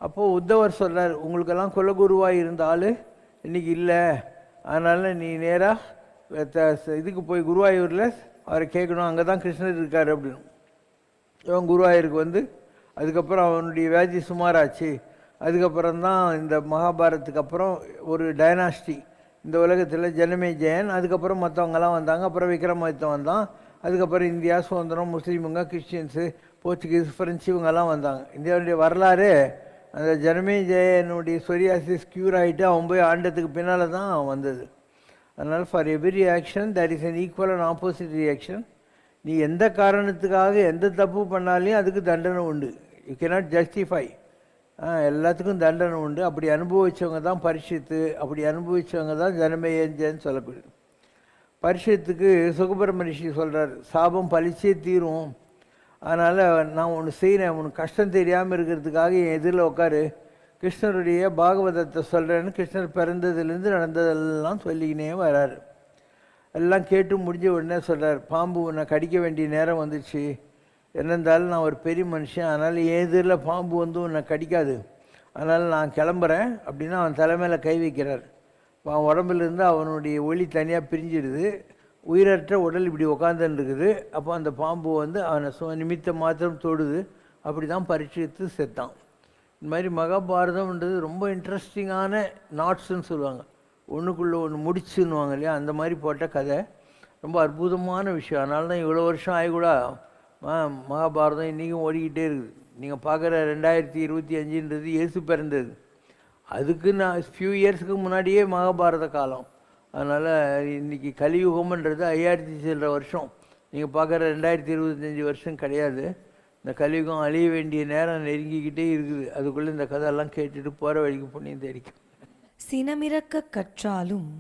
அப்போது உத்தவர் சொல்கிறார், உங்களுக்கெல்லாம் குலகுருவாக இருந்த ஆள் இன்றைக்கி இல்லை, அதனால் நீ நேராக இதுக்கு போய் குருவாயூரில் அவரை கேட்கணும், அங்கே தான் கிருஷ்ணர் இருக்கார் அப்படின்னு. இவன் குருவாயூருக்கு வந்து அதுக்கப்புறம் அவனுடைய வியாதி சுமாராச்சு. அதுக்கப்புறம் தான் இந்த மகாபாரதத்துக்கு அப்புறம் ஒரு டைனாஸ்டி இந்த உலகத்தில் ஜனமேஜயன், அதுக்கப்புறம் மற்றவங்கெல்லாம் வந்தாங்க. அப்புறம் விக்ரமாதித்தன் வந்தான். அதுக்கப்புறம் இந்தியா சுதந்திரம், முஸ்லீமுங்க, கிறிஸ்டியன்ஸு, போர்ச்சுகீஸ், ஃப்ரெஞ்சு இவங்கெல்லாம் வந்தாங்க. இந்தியாவுடைய வரலாறு அந்த ஜனமேஜயனுடைய சொரியாசிஸ் க்யூர் ஆகிட்டு அவன் போய் ஆண்டத்துக்கு பின்னால் தான் வந்தது. அதனால் for every action there is an equal and opposite reaction. நீ எந்த காரணத்துக்காக எந்த தப்பு பண்ணாலையும் அதுக்கு தண்டனை உண்டு. You cannot justify. எல்லாத்துக்கும் தண்டனை உண்டு. அப்படி அனுபவித்தவங்க தான் பரிஷித்து, அப்படி அனுபவித்தவங்க தான் ஜனமேஜயன்னு சொல்லக்கூடியது. பரிஷத்துக்கு சுகபிரம ரிஷி சொல்கிறார், சாபம் பழிச்சே தீரும், அதனால் நான் ஒன்று செய்கிறேன், உனக்கு கஷ்டம் தெரியாமல் இருக்கிறதுக்காக என் எதிரில் உட்காரு, கிருஷ்ணருடைய பாகவதத்தை சொல்கிறேன்னு கிருஷ்ணர் பிறந்ததுலேருந்து நடந்ததெல்லாம் சொல்லிக்கினே வராரு. எல்லாம் கேட்டு முடிஞ்ச உடனே சொல்கிறார், பாம்பு உன்னை கடிக்க வேண்டிய நேரம் வந்துச்சு, என்னந்தாலும் நான் ஒரு பெரிய மனுஷன், அதனால் என் எதிரில் பாம்பு வந்து உன்னை கடிக்காது, அதனால் நான் கிளம்புறேன் அப்படின்னு அவன் தலைமையில் கை வைக்கிறார். அவன் உடம்புலேருந்து அவனுடைய ஒளி தனியாக பிரிஞ்சிடுது, உயிரற்ற உடல் இப்படி உட்காந்துன்னு இருக்குது. அப்போ அந்த பாம்பு வந்து அவனை நிமித்த மாத்திரம் தொடுது. அப்படி தான் பரீட்சித்து செத்தான். இந்த மாதிரி மகாபாரதம்ன்றது ரொம்ப இன்ட்ரெஸ்டிங்கான நாட்ஸுன்னு சொல்லுவாங்க, ஒன்றுக்குள்ளே ஒன்று முடிச்சுன்னுவாங்க இல்லையா, அந்த மாதிரி போட்ட கதை. ரொம்ப அற்புதமான விஷயம். அதனால தான் இவ்வளோ வருஷம் ஆகிக்கூட மகாபாரதம் இன்றைக்கும் ஓடிக்கிட்டே இருக்குது. நீங்கள் பார்க்குற 2025ன்றது இயேசு பிறந்தது, அதுக்கு நான் ஃபியூ இயர்ஸுக்கு முன்னாடியே மகாபாரத காலம். அதனால் இன்றைக்கி கலியுகம்ன்றது 5000 சில்லற வருஷம். நீங்கள் பார்க்குற 2025 வருஷம் கிடையாது. இந்த கலியுகம் அழிய வேண்டிய நேரம் நெருங்கிக்கிட்டே இருக்குது. அதுக்குள்ளே இந்த கதையெல்லாம் கேட்டுட்டு போகிற வழிக்கு புண்ணியம் தேடிக்கும். சினமிறக்க கற்றாலும்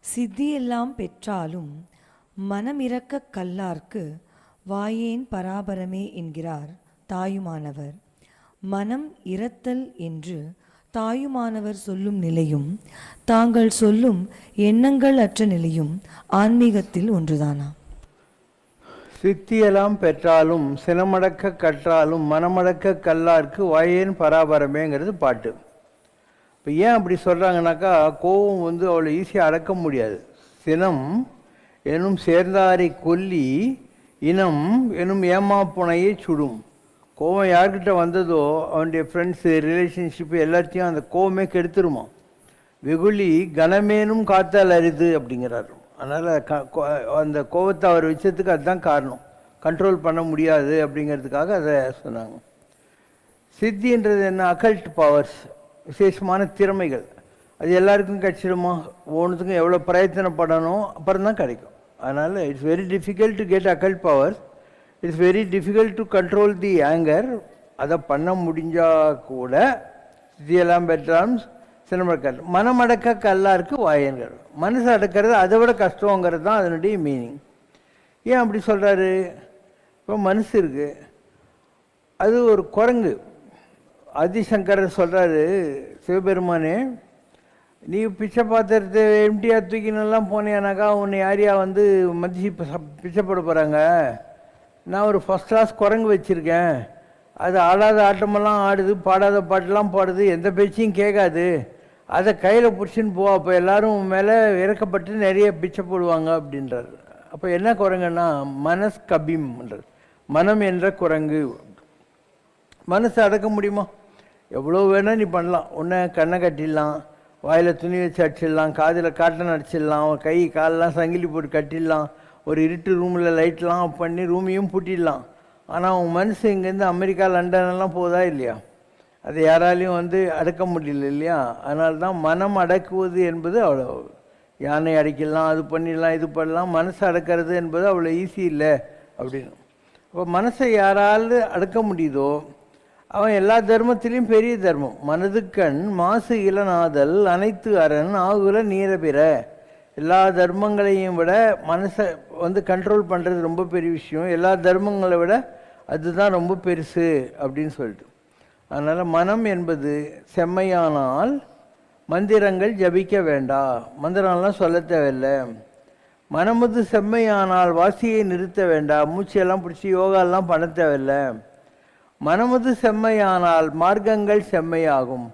சித்தியெல்லாம் பெற்றாலும் மனமிறக்க கல்லார்க்கு வாயேன் பராபரமே என்கிறார் தாயுமானவர். மனம் இரத்தல் என்று தாயுமானவர் சொல்லும் நிலையும் தாங்கள் சொல்லும் எண்ணங்கள் அற்ற நிலையும் ஆன்மீகத்தில் ஒன்றுதானா? சித்தியெல்லாம் பெற்றாலும் சினமடக்க கற்றாலும் மனமடக்க கல்லார்க்கு வாயேன் பராபரமேங்கிறது பாட்டு. இப்போ ஏன் அப்படி சொல்கிறாங்கனாக்கா, கோபம் வந்து அவ்வளோ ஈஸியாக அடக்க முடியாது. சினம் எனும் சேர்ந்தாரை கொல்லி இனம் எனும் ஏமாப்புனையை சுடும். கோபம் யார்கிட்ட வந்ததோ அவனுடைய ஃப்ரெண்ட்ஸு, ரிலேஷன்ஷிப்பு எல்லாத்தையும் அந்த கோபமே கெடுத்துருமா. வெகுளி கனமேனும் காத்தால் அரிது அப்படிங்கிறார். அதனால் அந்த கோபத்தை அவர் வச்சதுக்கு அதுதான் காரணம், கண்ட்ரோல் பண்ண முடியாது அப்படிங்கிறதுக்காக அதை சொன்னாங்க. சித்தின்றது என்ன? அகல்ட் பவர்ஸ், விசேஷமான திறமைகள். அது எல்லாருக்கும் கிடச்சிடுமா? ஒவ்வொன்றுத்துக்கும் எவ்வளோ பிரயத்தனப்படணும், அப்புறம் தான் கிடைக்கும். அதனால் it's very difficult to get occult powers. It's very difficult to control the anger. அதை பண்ண முடிஞ்சால் கூட சித்தியெல்லாம் பெற்றாலும் சினமடக்க மனமடக்க கல்லாருக்கு வாயன்கள். மனசு அடக்கிறது அதை விட கஷ்டங்கிறது தான் அதனுடைய மீனிங். ஏன் அப்படி சொல்கிறாரு? இப்போ மனசு இருக்குது, அது ஒரு குரங்கு. ஆதிசங்கரர் சொல்கிறாரு, சிவபெருமானே நீ பிச்சை பாத்திரத்தை எம்டிஆர் தூக்கினெல்லாம் போனேனாக்கா உன்னை யாரையா வந்து மதிச்சு பிச்சைப்பட போகிறாங்க. நான் ஒரு ஃபஸ்ட் கிளாஸ் குரங்கு வச்சுருக்கேன், அது ஆடாத ஆட்டமெல்லாம் ஆடுது, பாடாத பாட்டெல்லாம் பாடுது, எந்த பேச்சையும் கேட்காது, அதை கையில் பிடிச்சின்னு போ, அப்போ எல்லோரும் மேலே இறக்கப்பட்டு நிறைய பிச்சை போடுவாங்க அப்படின்றார். அப்போ என்ன குரங்குன்னா மனஸ் கபிம்ன்றது, மனம் என்ற குரங்கு. மனசை அடக்க முடியுமா? எவ்வளோ வேணால் நீ பண்ணலாம். உன்னை கண்ணை கட்டிடலாம், வாயில் துணி வச்சு அடிச்சிடலாம், காதில் காட்டன் அடிச்சிடலாம், கை காலெலாம் சங்கிலி போட்டு கட்டிடலாம், ஒரு இருட்டு ரூமில் லைட்லாம் ஆஃப் பண்ணி ரூமையும் பூட்டிடலாம். ஆனால் அவங்க மனசு இங்கேருந்து அமெரிக்கா லண்டனெல்லாம் போதா இல்லையா? அதை யாராலையும் அடக்க முடியல இல்லையா? அதனால தான் மனம் அடக்குவது என்பது அவ்வளோ, யானை அடக்கிடலாம், அது பண்ணிடலாம், இது பண்ணலாம், மனசை அடக்கிறது என்பது அவ்வளோ ஈஸி இல்லை அப்படின்னு. அப்போ மனசை யாரால் அடக்க முடியுதோ அவன் எல்லா தர்மத்திலையும் பெரிய தர்மம். மனதுக்கண் மாசு இளநாதல் அனைத்து அரண் ஆகுல நீரபிற. எல்லா தர்மங்களையும் விட மனசை கண்ட்ரோல் பண்ணுறது ரொம்ப பெரிய விஷயம். எல்லா தர்மங்களை விட அதுதான் ரொம்ப பெருசு அப்படின்னு சொல்லிட்டு. அதனால் மனம் என்பது செம்மையானால் மந்திரங்கள் ஜபிக்க வேண்டாம், மந்திரம்லாம் சொல்ல தேவையில்லை. மனமது செம்மையானால் வாசியை நிறுத்த வேண்டாம், மூச்சையெல்லாம் பிடிச்சி யோகாலாம் பண்ண தேவையில்லை. மனமது செம்மையானால் மார்க்கங்கள் செம்மையாகும்.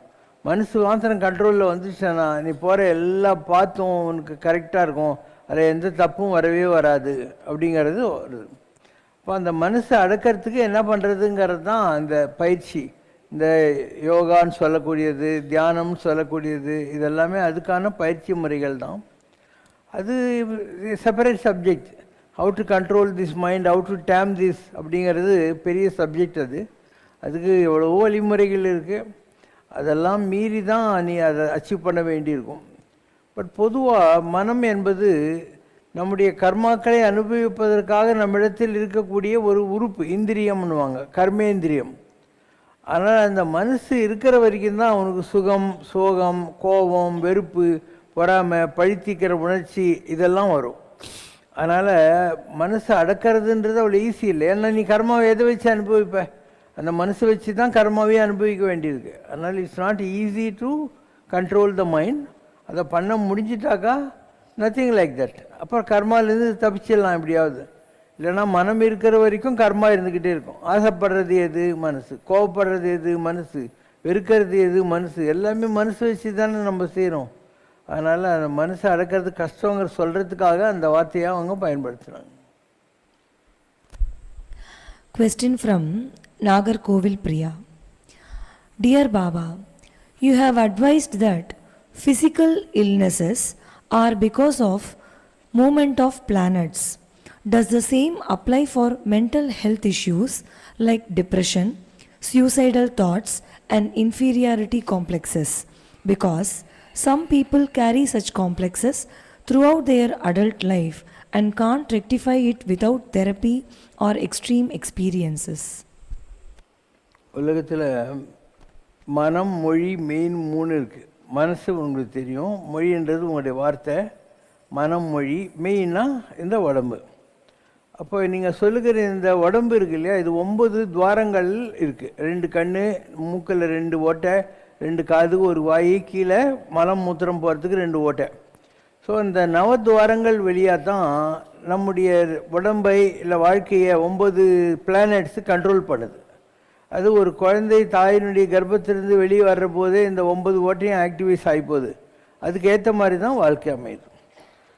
மனசு மாத்திரம் கண்ட்ரோலில் வந்துச்சுன்னா நீ போகிற எல்லா பாத்தும் உனக்கு கரெக்டாக இருக்கும், அதில் எந்த தப்பும் வரவே வராது அப்படிங்கிறது வருது. இப்போ அந்த மனசை அடக்கிறதுக்கு என்ன பண்ணுறதுங்கிறது தான் அந்த பயிற்சி. இந்த யோகான்னு சொல்லக்கூடியது, தியானம்னு சொல்லக்கூடியது, இதெல்லாமே அதுக்கான பயிற்சி முறைகள் தான். அது separate subject. How to control this mind, how to tame this அப்படிங்கிறது பெரிய சப்ஜெக்ட். அதுக்கு எவ்வளவோ வழிமுறைகள் இருக்குது. அதெல்லாம் மீறி தான் நீ அதை அச்சீவ் பண்ண வேண்டியிருக்கும். பட் பொதுவாக மனம் என்பது நம்முடைய கர்மாக்களை அனுபவிப்பதற்காக நம்மிடத்தில் இருக்கக்கூடிய ஒரு உறுப்பு, இந்திரியம்னுவாங்க, கர்மேந்திரியம். ஆனால் அந்த மனசு இருக்கிற வரைக்கும் தான் அவனுக்கு சுகம், சோகம், கோபம், வெறுப்பு, பொறாமை, பழித்திக்கிற உணர்ச்சி இதெல்லாம் வரும். அதனால் மனசை அடக்கிறதுன்றது அவ்வளோ ஈஸி இல்லை. ஏன்னா நீ கர்மாவை எதை வச்சு அனுபவிப்ப? அந்த மனசை வச்சு தான் கர்மாவே அனுபவிக்க வேண்டியிருக்கு. அதனால் it's not easy to control the mind. அதை பண்ண முடிஞ்சிட்டாக்கா நத்திங் லைக் தட். அப்புறம் கர்மாலேருந்து தப்பிச்சிடலாம் எப்படியாவது. இல்லைன்னா மனம் இருக்கிற வரைக்கும் கர்மா இருந்துக்கிட்டே இருக்கும். ஆசைப்படுறது எது? மனசு. கோவப்படுறது எது? மனசு. வெறுக்கிறது எது? மனசு. எல்லாமே மனசு வச்சு தானே நம்ம செய்கிறோம். அதனால் அந்த மனசை அடக்கிறது கஷ்டங்கிற சொல்கிறதுக்காக அந்த வார்த்தையை அவங்க பயன்படுத்துகிறாங்க. Question from Nagarkovil Priya. Dear Baba, you have advised that physical illnesses are because of movement of planets. Does the same apply for mental health issues like depression, suicidal thoughts and inferiority complexes? Because some people carry such complexes throughout their adult life and can't rectify it without therapy or extreme experiences. உலகத்தில் மனம், மொழி, main 3 இருக்குது. மனசு உங்களுக்கு தெரியும், மொழின்றது உங்களுடைய வார்த்தை, மனம், மொழி, மெயின்னா இந்த உடம்பு. அப்போ நீங்கள் சொல்லுகிற இந்த உடம்பு இருக்கு இல்லையா, இது 9 துவாரங்கள் இருக்குது. 2 கண், மூக்கில் 2 ஓட்டை, 2 காது, ஒரு வாய், கீழே மலம் மூத்திரம் போகிறதுக்கு 2 ஓட்டை. ஸோ இந்த நவத்வாரங்கள் வழியாக தான் நம்முடைய உடம்பை இல்லை வாழ்க்கையை 9 பிளானட்ஸு கண்ட்ரோல் பண்ணுது. அது ஒரு குழந்தை தாயினுடைய கர்ப்பத்திலிருந்து வெளியே வர்ற போதே இந்த 9 ஓட்டையும் ஆக்டிவைஸ் ஆகி போகுது. அதுக்கு ஏற்ற மாதிரி தான் வாழ்க்கை அமையுது.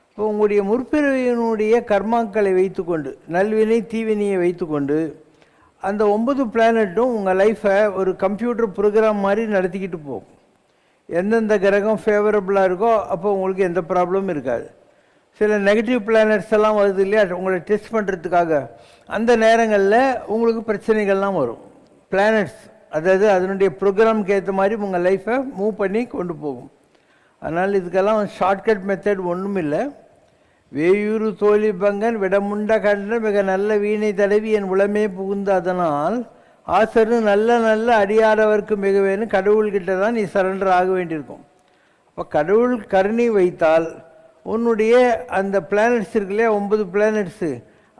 இப்போ உங்களுடைய முற்பிறவியினுடைய கர்மாக்களை வைத்துக்கொண்டு, நல்வினை தீவினையை வைத்துக்கொண்டு, அந்த 9 பிளானட்டும் உங்கள் லைஃப்பை ஒரு கம்ப்யூட்டர் ப்ரோக்ராம் மாதிரி நடத்திக்கிட்டு போகும். எந்தெந்த கிரகம் ஃபேவரபுளாக இருக்கோ அப்போ உங்களுக்கு எந்த ப்ராப்ளமும் இருக்காது. சில நெகட்டிவ் பிளானட்ஸ் எல்லாம் வருது இல்லையா உங்களை டெஸ்ட் பண்ணுறதுக்காக, அந்த நேரங்களில் உங்களுக்கு பிரச்சனைகள்லாம் வரும். பிளானட்ஸ் அதாவது அதனுடைய ப்ரோக்ராமுக்கு ஏற்ற மாதிரி உங்கள் லைஃப்பை மூவ் பண்ணி கொண்டு போகும். அதனால் இதுக்கெல்லாம் ஷார்ட்கட் மெத்தட் ஒன்றும் இல்லை. வேயூரு தோழி பங்கன் விடமுண்ட கண்ட மிக நல்ல வீணை தடவி என் உளமே புகுந்த அதனால் ஆசரு நல்ல நல்ல அடியாரவர்க்கு மிகவேன்னு கடவுள்கிட்ட தான் நீ சரண்டர் ஆக வேண்டியிருக்கும். அப்போ கடவுள் கருணை வைத்தால் உன்னுடைய அந்த பிளானட்ஸ் இருக்குல்லையா 9 பிளானட்ஸு,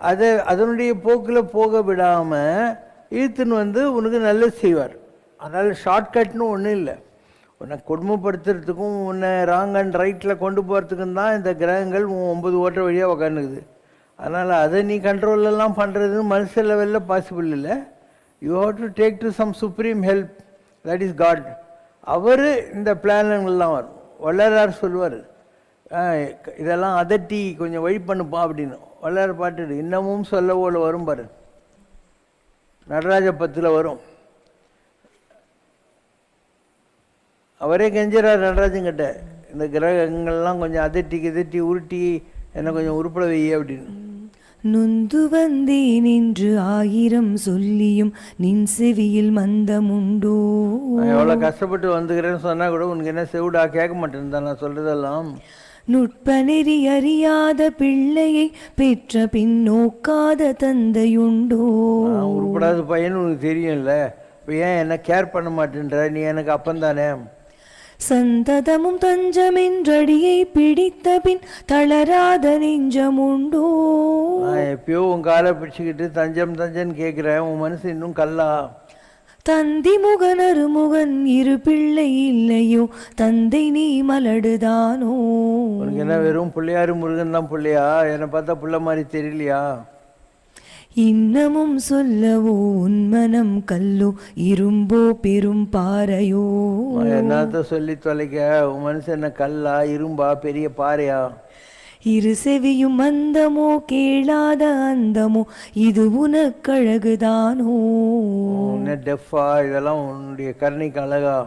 அதை அதனுடைய போக்கில் போக விடாமல் இழுத்துன்னு உனக்கு நல்லது செய்வார். அதனால் ஷார்ட்கட்னு ஒன்றும் இல்லை. உன்னை கொடுமைப்படுத்துறதுக்கும் உன்னை ராங் அண்ட் ரைட்டில் கொண்டு போகிறதுக்கும் தான் இந்த கிரகங்கள் 9 ஓட்ட வழியாக உக்காந்துக்குது. அதனால் அதை நீ கண்ட்ரோலெல்லாம் பண்ணுறது மனுஷ லெவலில் பாசிபிள் இல்லை. You have to take to some supreme help, that is God. அவர் இந்த பிளான்கள்லாம் வரும். வள்ளலார் சொல்லுவார், இதெல்லாம் அதட்டி கொஞ்சம் வழி பண்ணுப்பா அப்படின்னு. வள்ளலார் பாட்டு இன்னமும் சொல்ல போல வரும் பாரு, நடராஜ பத்தில் வரும். அவரே கெஞ்சிறார் நடராஜங்கிட்ட, இந்த கிரகங்கள்லாம் கொஞ்சம் அதட்டி கிதட்டி உருட்டி என்ன கொஞ்சம் உருப்பட வைய அப்படின்னு. நொந்து வந்தேன் என்று 1000 சொல்லியும் நின் செவியில் மந்தமுண்டோ. நான் எவ்வளோ கஷ்டப்பட்டு வந்துக்கிறேன்னு சொன்னால் கூட உனக்கு என்ன செவிடா, கேட்க மாட்டேன் தான் நான் சொல்கிறதெல்லாம். நுட்ப நெறி அறியாத பிள்ளையை பெற்ற பின் நோக்காத தந்தையுண்டோ. நான் உருப்படாத பையன் உனக்கு தெரியும்ல, இப்போ ஏன் என்ன கேர் பண்ண மாட்டேன்ற, நீ எனக்கு அப்பந்தானே. சந்ததமும் தஞ்சமென்றடியை பிடித்த பின் தளராத நெஞ்சமுண்டோ. நான் எப்பயோ உன் காலை பிடிச்சிக்கிட்டு தஞ்சம் தஞ்சன்னு கேட்குறேன், உன் மனசு இன்னும் கல்லா. தந்தி முகன் அருமுகன் இரு பிள்ளை இல்லையோ, தந்தை நீ மலடுதானோ. உனக்கு என்ன வெறும் பிள்ளையாரு முருகன் தான் பிள்ளையா? என்னை பார்த்தா பிள்ளை மாதிரி தெரியலையா? இன்னமும் சொல்லவோ உன்மனம் கல்லோ, இரும்போ பெரும் பாறையோ. என்னத்த சொல்லி தொலைக்க, உன் மனசு என்ன கல்லா இரும்பா பெரிய பாறையா? இரு செவியும் அந்தமோ கேளாத அந்தமோ, இது உனக்கழகுதானோ. உன்ன டெஃபா? இதெல்லாம் உன்னுடைய கருணைக்கு அழகா?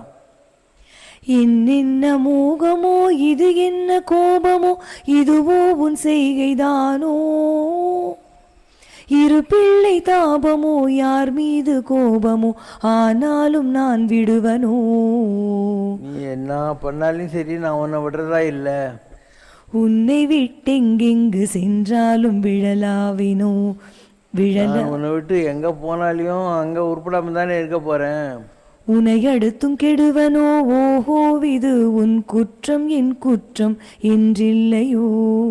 என்னென்ன மோகமோ இது என்ன கோபமோ, இதுவோ உன் செய்கைதானோ. இரு பிள்ளை தாபமோ யார் மீது கோபமோ, ஆனாலும் நான் விடுவனோ. நீ என்ன பண்ணாலும் சரி நான் உன்னை விடுறதா இல்லை. உன்னை விட்டெங்கெங்கு சென்றாலும் விழலாவினோ. உன்னை விட்டு எங்கே போனாலையும் அங்கே உருப்படாம தானே இருக்க போகிறேன். உன்னை அடுத்தும் கெடுவனோ. ஓஹோ இது உன் குற்றம் என் குற்றம் என்றில்லையோ.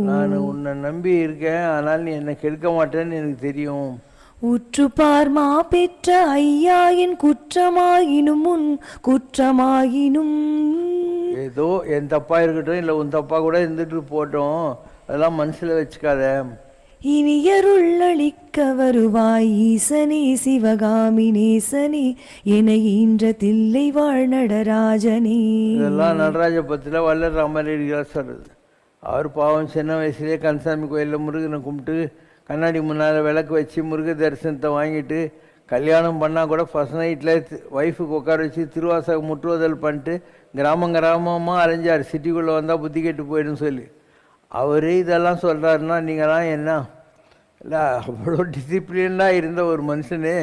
நான் உன்னை நம்பி இருக்கேன், ஆனால் நீ என்னை கெடுக்க மாட்டேன்னு எனக்கு தெரியும். உற்று பார்மா பெற்ற ஐயா, என் குற்றமாயினும் உன் குற்றமாயினும். ஏதோ என் தப்பா இருக்கட்டும், இல்லை உன் தப்பா கூட இருந்துட்டு போட்டோம், அதெல்லாம் மனசில் வச்சுக்காத. இனியருள் அளிக்க வருவாய் ஈசனே சிவகாமி நேசனே, என ஈன்ற தில்லை வாழ் நடராஜனே. இதெல்லாம் நடராஜ பத்தியில் வள்ளல் ராமலிங்கார் சொல்றது. அவர் பாவம் சின்ன வயசுலேயே கந்தசாமி கோயிலில் முருகனை கும்பிட்டு கண்ணாடி முன்னால் விளக்கு வச்சு முருக தரிசனத்தை வாங்கிட்டு கல்யாணம் பண்ணால் கூட ஃபர்ஸ்ட் நைட்டில் ஒய்ஃபுக்கு உட்கார வச்சு திருவாசகம் முற்றுவதல் பண்ணிட்டு கிராமமாக அலைஞ்சார், சிட்டிக்குள்ளே வந்தால் புத்தி கெட்டு போயிடும் சொல்லி. அவரே இதெல்லாம் சொல்கிறாருன்னா நீங்களாம் என்ன இல்லை, அவ்வளோ டிசிப்ளினாக இருந்த ஒரு மனுஷனே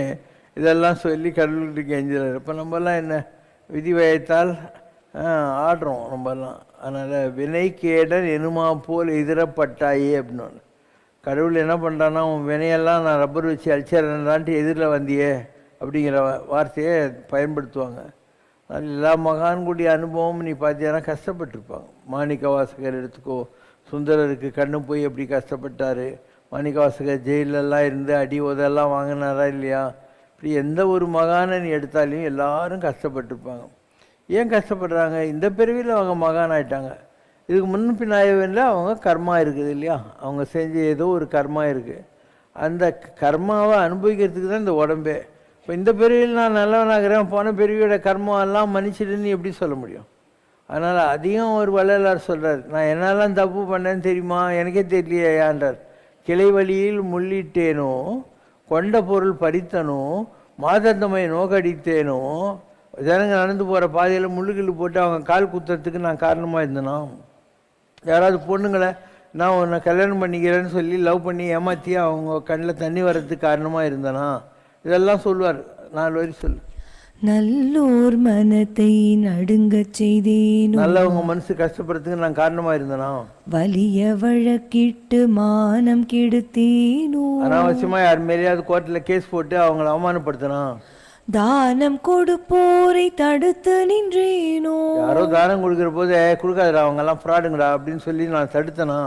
இதெல்லாம் சொல்லி கடவுள்கிட்ட கெஞ்சுறாரு. இப்போ நம்மலாம் என்ன விதி வயத்தால் ஆடுறோம் நம்மலாம். அதனால் வினை கேடன் எனுமா போல் எதிரப்பட்டாயே அப்படின்னு. கடவுள் என்ன பண்ணுறான்னா, உன் வினையெல்லாம் நான் ரப்பர் வச்சு அழிச்சிடறான்ட்டு எதிரில் வந்தியே அப்படிங்கிற வார்த்தையை பயன்படுத்துவாங்க. எல்லா மகான்குடி அனுபவம் நீ பார்த்தீங்கன்னா கஷ்டப்பட்டுருப்பாங்க. மாணிக்க வாசகர் எடுத்துக்கோ, சுந்தரருக்கு கண்ணு போய் எப்படி கஷ்டப்பட்டார். மாணிக்க வாசகர் ஜெயிலெல்லாம் இருந்து அடி உதெல்லாம் வாங்கினாரா இல்லையா? இப்படி எந்த ஒரு மகானை நீ எடுத்தாலையும் எல்லாரும் கஷ்டப்பட்டுருப்பாங்க. ஏன் கஷ்டப்படுறாங்க? இந்த பிறவியில் அவங்க மகான் ஆகிட்டாங்க. இதுக்கு முன்ன பின்னாயில் அவங்க கர்மா இருக்குது இல்லையா? அவங்க செஞ்ச ஏதோ ஒரு கர்மா இருக்குது. அந்த கர்மாவை அனுபவிக்கிறதுக்கு தான் இந்த உடம்பே. இப்போ இந்த பிறவியில் நான் நல்லவனாகிறேன், போன பிறவியோட கர்மாவெல்லாம் மன்னிச்சிடுன்னு எப்படி சொல்ல முடியும்? அதனால் அதிகம் ஒரு வள்ளலார் சொல்கிறார், நான் என்னெல்லாம் தப்பு பண்ணேன்னு தெரியுமா, எனக்கே தெரியலையான்றார். கிளை வழியில் முள்ளிட்டேனோ, கொண்ட பொருள் பறித்தனோ, மாதந்தமை நோக்கடித்தேனோ, ஜனங்க நடந்து போகிற பாதையில் முள்ளுக்கிள்ளு போட்டு அவங்க கால் குத்துறதுக்கு நான் காரணமாக இருந்தேனா? யாராவது பொண்ணுங்களை நான் உன்னை கல்யாணம் பண்ணிக்கிறேன்னு சொல்லி லவ் பண்ணி ஏமாற்றி அவங்க கண்ணில் தண்ணி வர்றதுக்கு காரணமாக இருந்தேனா? இதெல்லாம் சொல்லுவார். 4 வரி சொல்லு. நல்லோர் மனத்தை நடுங்கச் செய்தேனோ, நல்லவங்க மனசு கஷ்டப்படுறதுக்கு நான் காரணமாக இருந்தேனா? வலிய வழக்கிட்டு மானம் கெடுத்தேனோ, அனாவசியமாக யார் மேலேயாவது கோர்ட்டில் கேஸ் போட்டு அவங்கள அவமானப்படுத்தினா? தானம் கொடுப்போரை தடுத்து நின்றேனோ, யாரோ தானம் கொடுக்குற போது கொடுக்காதடா அவங்கெல்லாம் ஃப்ராடுங்கடா அப்படின்னு சொல்லி நான் தடுத்தனா?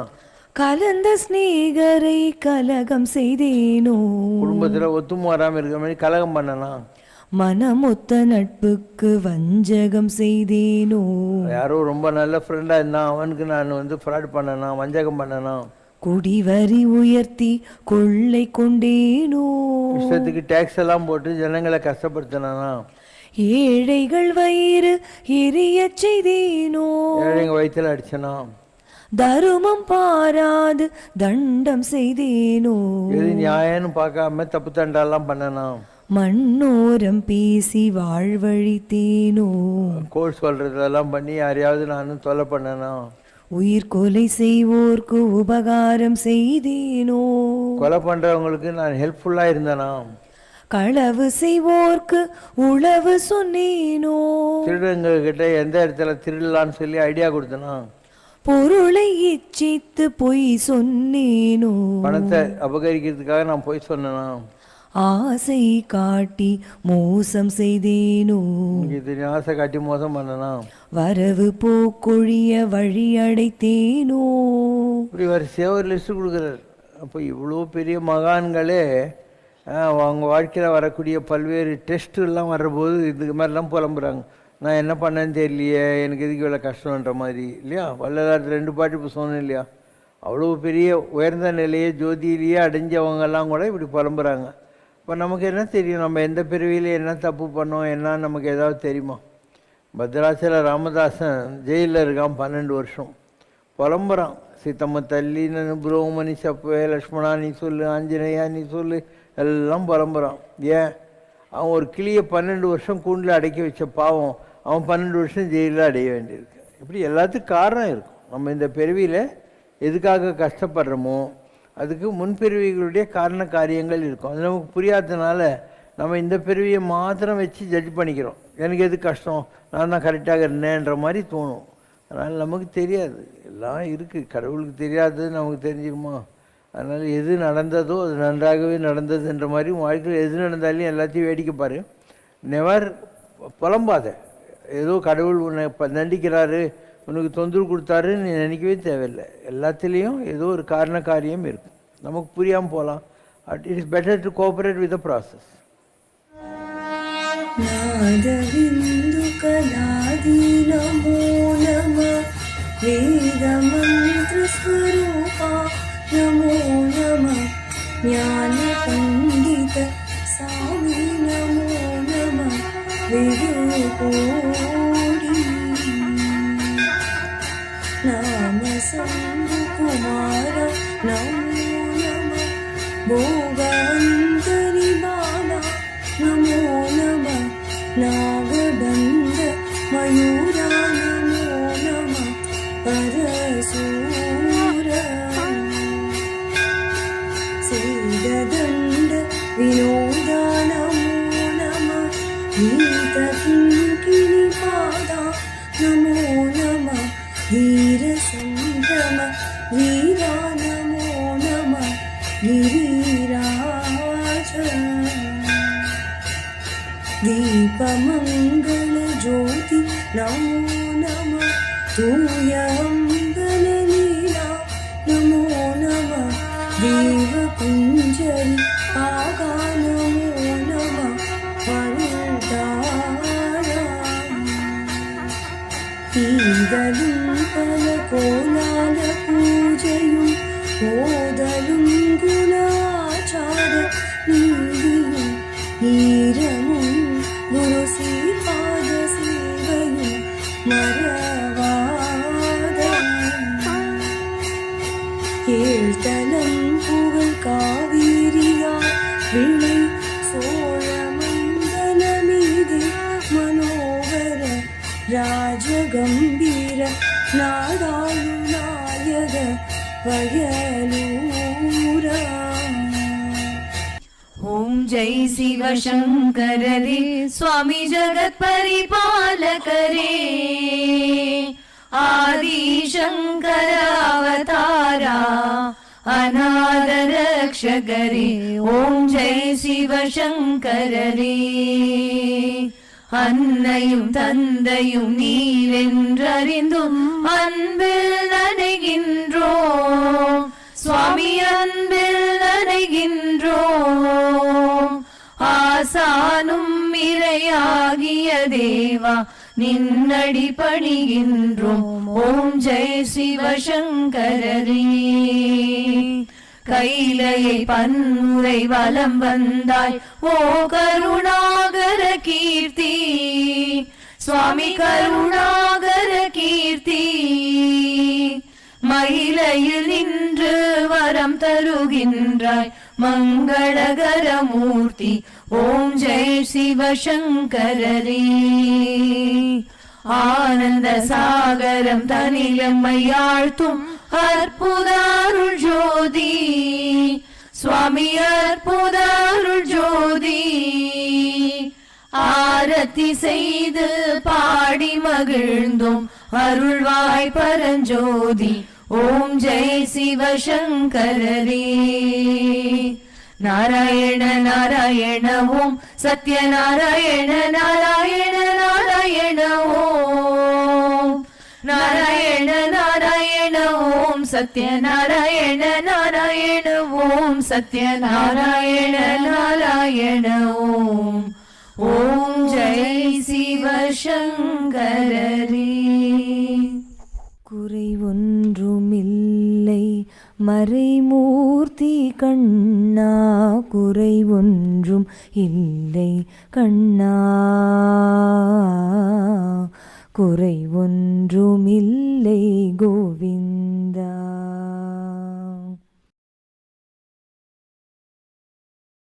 கலந்த ஸ்நேகரை கலகம் செய்தேனோ, குடும்பத்தில் ஒத்துமை வராமல் இருக்கிற மாதிரி கலகம் பண்ணனா? மனமொத்த நட்புக்கு வஞ்சகம் செய்தேனோ, யாரோ ரொம்ப நல்ல ஃப்ரெண்டாக இருந்தான், அவனுக்கு நான் ஃப்ராட் பண்ணனா, வஞ்சகம் பண்ணனா? குடிவரி உயர்த்தி கொள்ளை கொண்டேனோ, இஷ்டத்துக்கு டேக்ஸ் எல்லாம் போட்டு ஜனங்களை கஷ்டப்படுத்தினா? ஏழைகள் வயிறு எரிய செய்தேனோ, ஏழைங்க வயிற்றுல அடிச்சனா? தருமம் பாராது தண்டம் செய்தேனோ, எது நியாயம்னு பார்க்காம தப்பு தண்டாலாம் பண்ணனா? மண்ணோரம் பேசி வாழ்வழித்தேனோ. கோர்ஸ் சொல்கிறதெல்லாம் பண்ணி யாரையாவது நானும் தொலை பண்ணனா? உயிர் கொலை செய்வோர்க்கு உபகாரம் செய்தேனோ. கொலை பண்ணுறவங்களுக்கு நான் ஹெல்ப்ஃபுல்லாக இருந்தேனா? களவு செய்வோர்க்கு உளவு சொன்னேனோ. திருடங்கக்கிட்ட எந்த இடத்துல திருடலான்னு சொல்லி ஐடியா கொடுத்தனா? பொருளை இச்சித்து பொய் சொன்னேனோ. பணத்தை அபகரிக்கிறதுக்காக நான் போய் சொன்னேனா? ஆசை காட்டி மோசம் செய்தேனோ. இது ஆசை காட்டி மோசம் பண்ணனா? வரவு போக்கொழிய வழி அடைத்தேனோ. இப்படி வரிசையாக ஒரு லிஸ்ட்டு கொடுக்குறாரு. அப்போ இவ்வளோ பெரிய மகான்களே அவங்க வாழ்க்கையில் வரக்கூடிய பல்வேறு டெஸ்ட்டுலாம் வர்றபோது இதுக்கு மாதிரிலாம் புலம்புறாங்க. நான் என்ன பண்ணேன்னு தெரியலையே, எனக்கு எதுக்கு இவ்வளோ கஷ்டம்ன்ற மாதிரி இல்லையா? வள்ளலார் 2 பாட்டு இப்போ சொன்னேன் இல்லையா? அவ்வளோ பெரிய உயர்ந்த நிலையை ஜோதியிலேயே அடைஞ்சவங்கெல்லாம் கூட இப்படி புலம்புறாங்க. இப்போ நமக்கு என்ன தெரியும்? நம்ம எந்த பிறவியில் என்ன தப்பு பண்ணோம் என்ன நமக்கு ஏதாவது தெரியுமா? பத்ராச்சல ராமதாசன் ஜெயிலில் இருக்கான் 12 வருஷம். புலம்புறான். சீத்தம்மா தள்ளின்னு புரோமணி சப்பே லக்ஷ்மணா நீ சொல்லு, ஆஞ்சநேயா நீ சொல்லு, எல்லாம் புலம்புறான். ஏன்? அவன் ஒரு கிளியை 12 வருஷம் கூண்டில் அடைக்க வச்ச பாவம் அவன் 12 வருஷம் ஜெயிலில் அடைய வேண்டியிருக்கு. இப்படி எல்லாத்துக்கும் காரணம் இருக்கும். நம்ம இந்த பிறவியில் எதுக்காக கஷ்டப்படுறோமோ அதுக்கு முன்பிறவிகளுடைய காரண காரியங்கள் இருக்கும். அது நமக்கு புரியாததுனால நம்ம இந்த பிறவியை மாத்திரம் வச்சு ஜட்ஜ் பண்ணிக்கிறோம். எனக்கு எது கஷ்டம், நான் தான் கரெக்டாக இருந்தேன்ற மாதிரி தோணும். அதனால் நமக்கு தெரியாது, எல்லாம் இருக்குது. கடவுளுக்கு தெரியாதது நமக்கு தெரிஞ்சுக்குமா? அதனால் எது நடந்ததோ அது நன்றாகவே நடந்ததுன்ற மாதிரி வாழ்க்கையில் எது நடந்தாலும் எல்லாத்தையும் வேடிக்கை பாரு. நெவர் புலம்பாத. ஏதோ கடவுள் உன்னை தண்டிக்கிறாரு, உனக்கு தொந்தரவு கொடுத்தாருன்னு நினைக்கவே தேவையில்லை. எல்லாத்துலேயும் ஏதோ ஒரு காரண காரியம் இருக்கும். நமக்கு புரியாமல் போகலாம். It is better to cooperate with the process. நாதவிந்து கலாதி நமோ நம வேத மந்திர ஸ்வரூபா நமோ நம ஞான பண்டித சாமி நமோ நம விவேகோடி நாம சந்து குமார நமோ நம போகாந்தரி பாலா நமோ நம நாகபந்த மயூரா நமோ நம பரசூர சேததண்ட வினோதா நமோ நம நீத கிங்கிணி பாதா நமோ நம வீர சந்திரம வீரா நமோ நம गिरिराज दीपमंगल ज्योति नमो नमः तूय अम्बल लीला नमो नमः देव कुंजरी आगा नमो नमः वरुदारा ईदलुं पल कोलाल पूजयुं ஓதலும் குணாச்சார நீதியும் ஈரமும் குரு சீபாத சேவையும் மறவாத ஏழ்தலம் புகழ் காவிரியா விளை சோழ மண்டலமீது மனோகர ராஜகம்பீர நாடாளு நாயக ओम जय शिव शंकर रे स्वामी जगत परिपालक रे आदि शंकर अवतारा अनाथ रक्षक रे ओम जय शिव शंकर रे அன்னையும் தந்தையும் நீவென்றறிந்தும் அன்பில் நனைகின்றோம் சுவாமி அன்பில் நனைகின்றோம் ஆசானும் இறையாகிய தேவா நின்னடி பணிகின்றோம் ஓம் ஜெய் சிவசங்கரரே கைலையை பன்முறை வலம் வந்தாய் ஓ கருணாகர கீர்த்தி சுவாமி கருணாகர கீர்த்தி மயிலையில் நின்று வரம் தருகின்றாய் மங்களகரமூர்த்தி ஓம் ஜெய் சிவசங்கரரே. ஆனந்த சாகரம் தனிலம்மையாழ்த்தும் அற்புத அருள் ஜோதி சுவாமி அற்புத அருள் ஜோதி. ஆரத்தி செய்து பாடி மகிழ்ந்தோம் அருள்வாய் பரஞ்சோதி ஓம் ஜெய் சிவசங்கரரே. நாராயண நாராயண ஓம் சத்யநாராயண நாராயண நாராயண ஓம். நாராயண நாராயண ஓம் சத்யநாராயண நாராயண ஓம் சத்யநாராயண நாராயண ஓம். ஓம் ஜெய் சிவசங்கரரே. குறை ஒன்றுமில்லை மறைமூர்த்தி கண்ணா, குறை ஒன்றும் இல்லை கண்ணா, குறை ஒன்றுமில்லை கோவிந்தா.